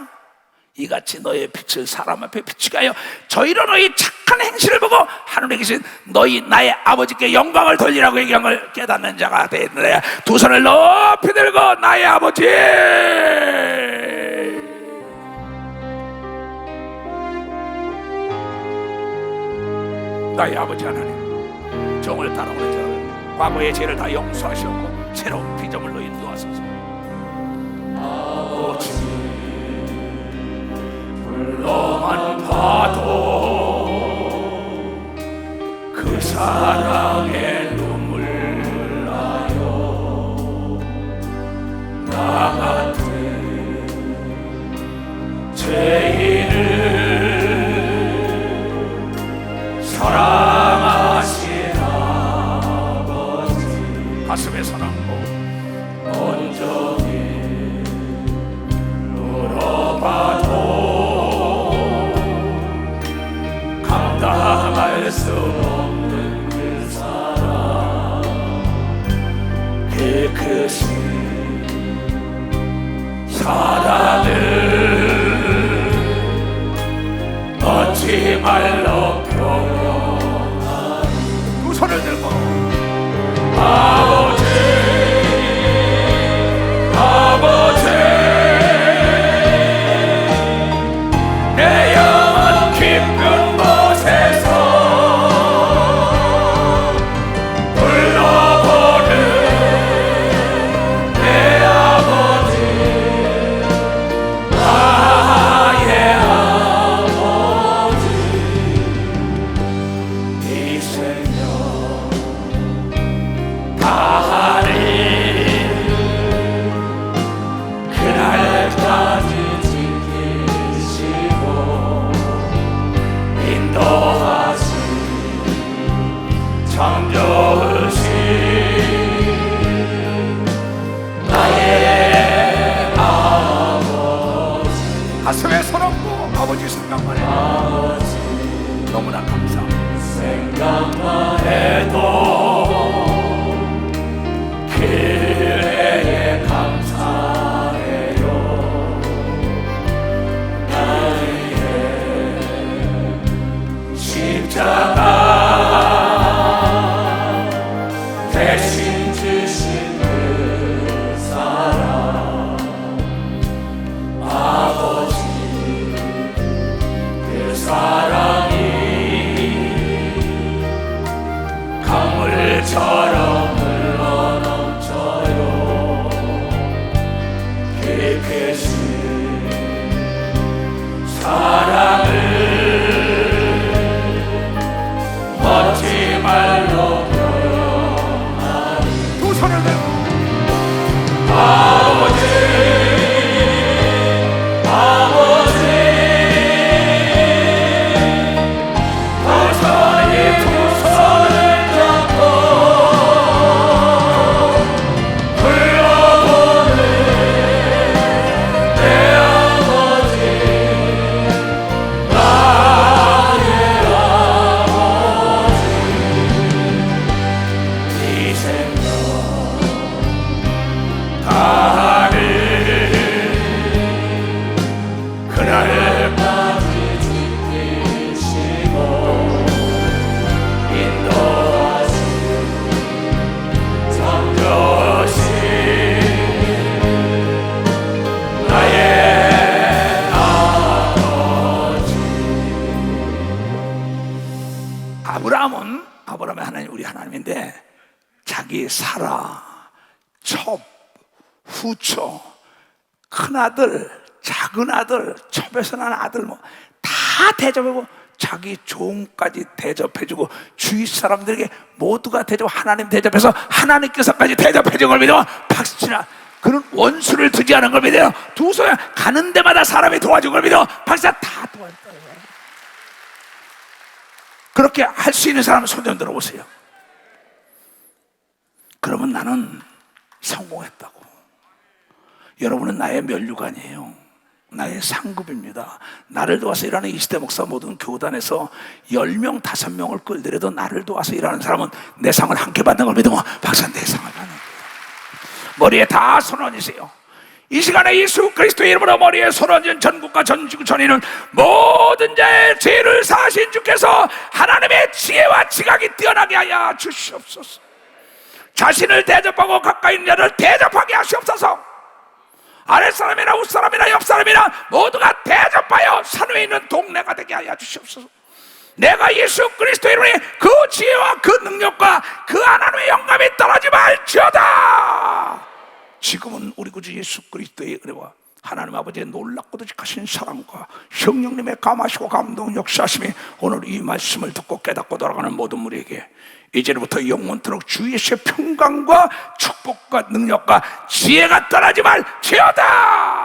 이같이 너의 빛을 사람 앞에 비추게 하여 저희로 너희 착한 행실을 보고 하늘에 계신 너희 나의 아버지께 영광을 돌리라고 얘기한 걸 깨닫는 자가 되느라. 두 손을 높이 들고 나의 아버지, 나의 아버지 하나님, 정을 따라오는 자를 과거의 죄를 다 용서하시옵고 새로운 피조물로 인도하소서. 아버지, 불러만 봐도 그 사랑의 눈물 나요. 나 같은 죄인을 사랑하신 아버지, 가슴에 사랑고 온전히 물어봐도 감당할 수 없는 그 사랑, 그 크신 사랑을 얻지 말로 표현하니 두 손을 들고 아버지, 아버지, 내 영혼 깊은 곳에서 불러보는 내 아버지, 나의 아버지, 이 생명 다하리 그날까지 지키시고 인도하시 참 좋으신 나의 아버지. 가슴에 손 얹고 아버지 생각만 해도 아버지 너무나 감사. 생각만 해도 그래에 감사해요. 나의 십자가 대신 주신 그 사랑, 아버지, 그 사랑이 강물처럼 흘러넘쳐요. 그 크신 사랑을 멋지 말로 표현하니 두 손을 들고 아버지, 아버지, 두 손을 잡고 불러보는 내 아버지, 나의 아버지, 이 생명 다하리 그날까지 지키시고 인도하시 참 좋으신 나의 아버지. 아브라함은 하나님, 우리 하나님인데 자기 사라, 첩, 후처, 큰아들, 작은아들, 첩에서 난 아들 뭐 다 대접하고 자기 종까지 대접해주고 주위 사람들에게 모두가 대접, 하나님 대접해서 하나님께서까지 대접해준 걸 믿어 박수치나. 그는 원수를 두지 않은 걸 믿어요. 두 손에 가는 데마다 사람이 도와준 걸 믿어 박수 다 도와줬다. 그렇게 할 수 있는 사람은 손 좀 들어보세요. 그러면 나는 성공했다고. 여러분은 나의 면류관이에요. 나의 상급입니다. 나를 도와서 일하는 이시대 목사 모든 교단에서 10명, 5명을 끌더라도 나를 도와서 일하는 사람은 내 상을 함께 받는 걸 믿으면 박사 내 상을 받는 거예요. 머리에 다 손 얹으세요. 이 시간에 예수 그리스도의 이름으로 머리에 손 얹은 전국과 전지구 전인은 모든 자의 죄를 사하신 주께서 하나님의 지혜와 지각이 뛰어나게 하여 주시옵소서. 자신을 대접하고 가까이 있는 자를 대접하게 하시옵소서. 아랫사람이나 윗사람이나 옆사람이나 모두가 대접하여 산 위에 있는 동네가 되게 하여 주시옵소서. 내가 예수 그리스도의 이름에 그 지혜와 그 능력과 그 하나님의 영감이 떠나지 말지어다. 지금은 우리 구주 예수 그리스도의 은혜와 하나님 아버지의 놀랍고도 직하신 사랑과 성령님의 감하시고 감동 역사하심이 오늘 이 말씀을 듣고 깨닫고 돌아가는 모든 우리에게 이제부터 영원토록 주 예수의 평강과 축복과 능력과 지혜가 떠나지 말지어다.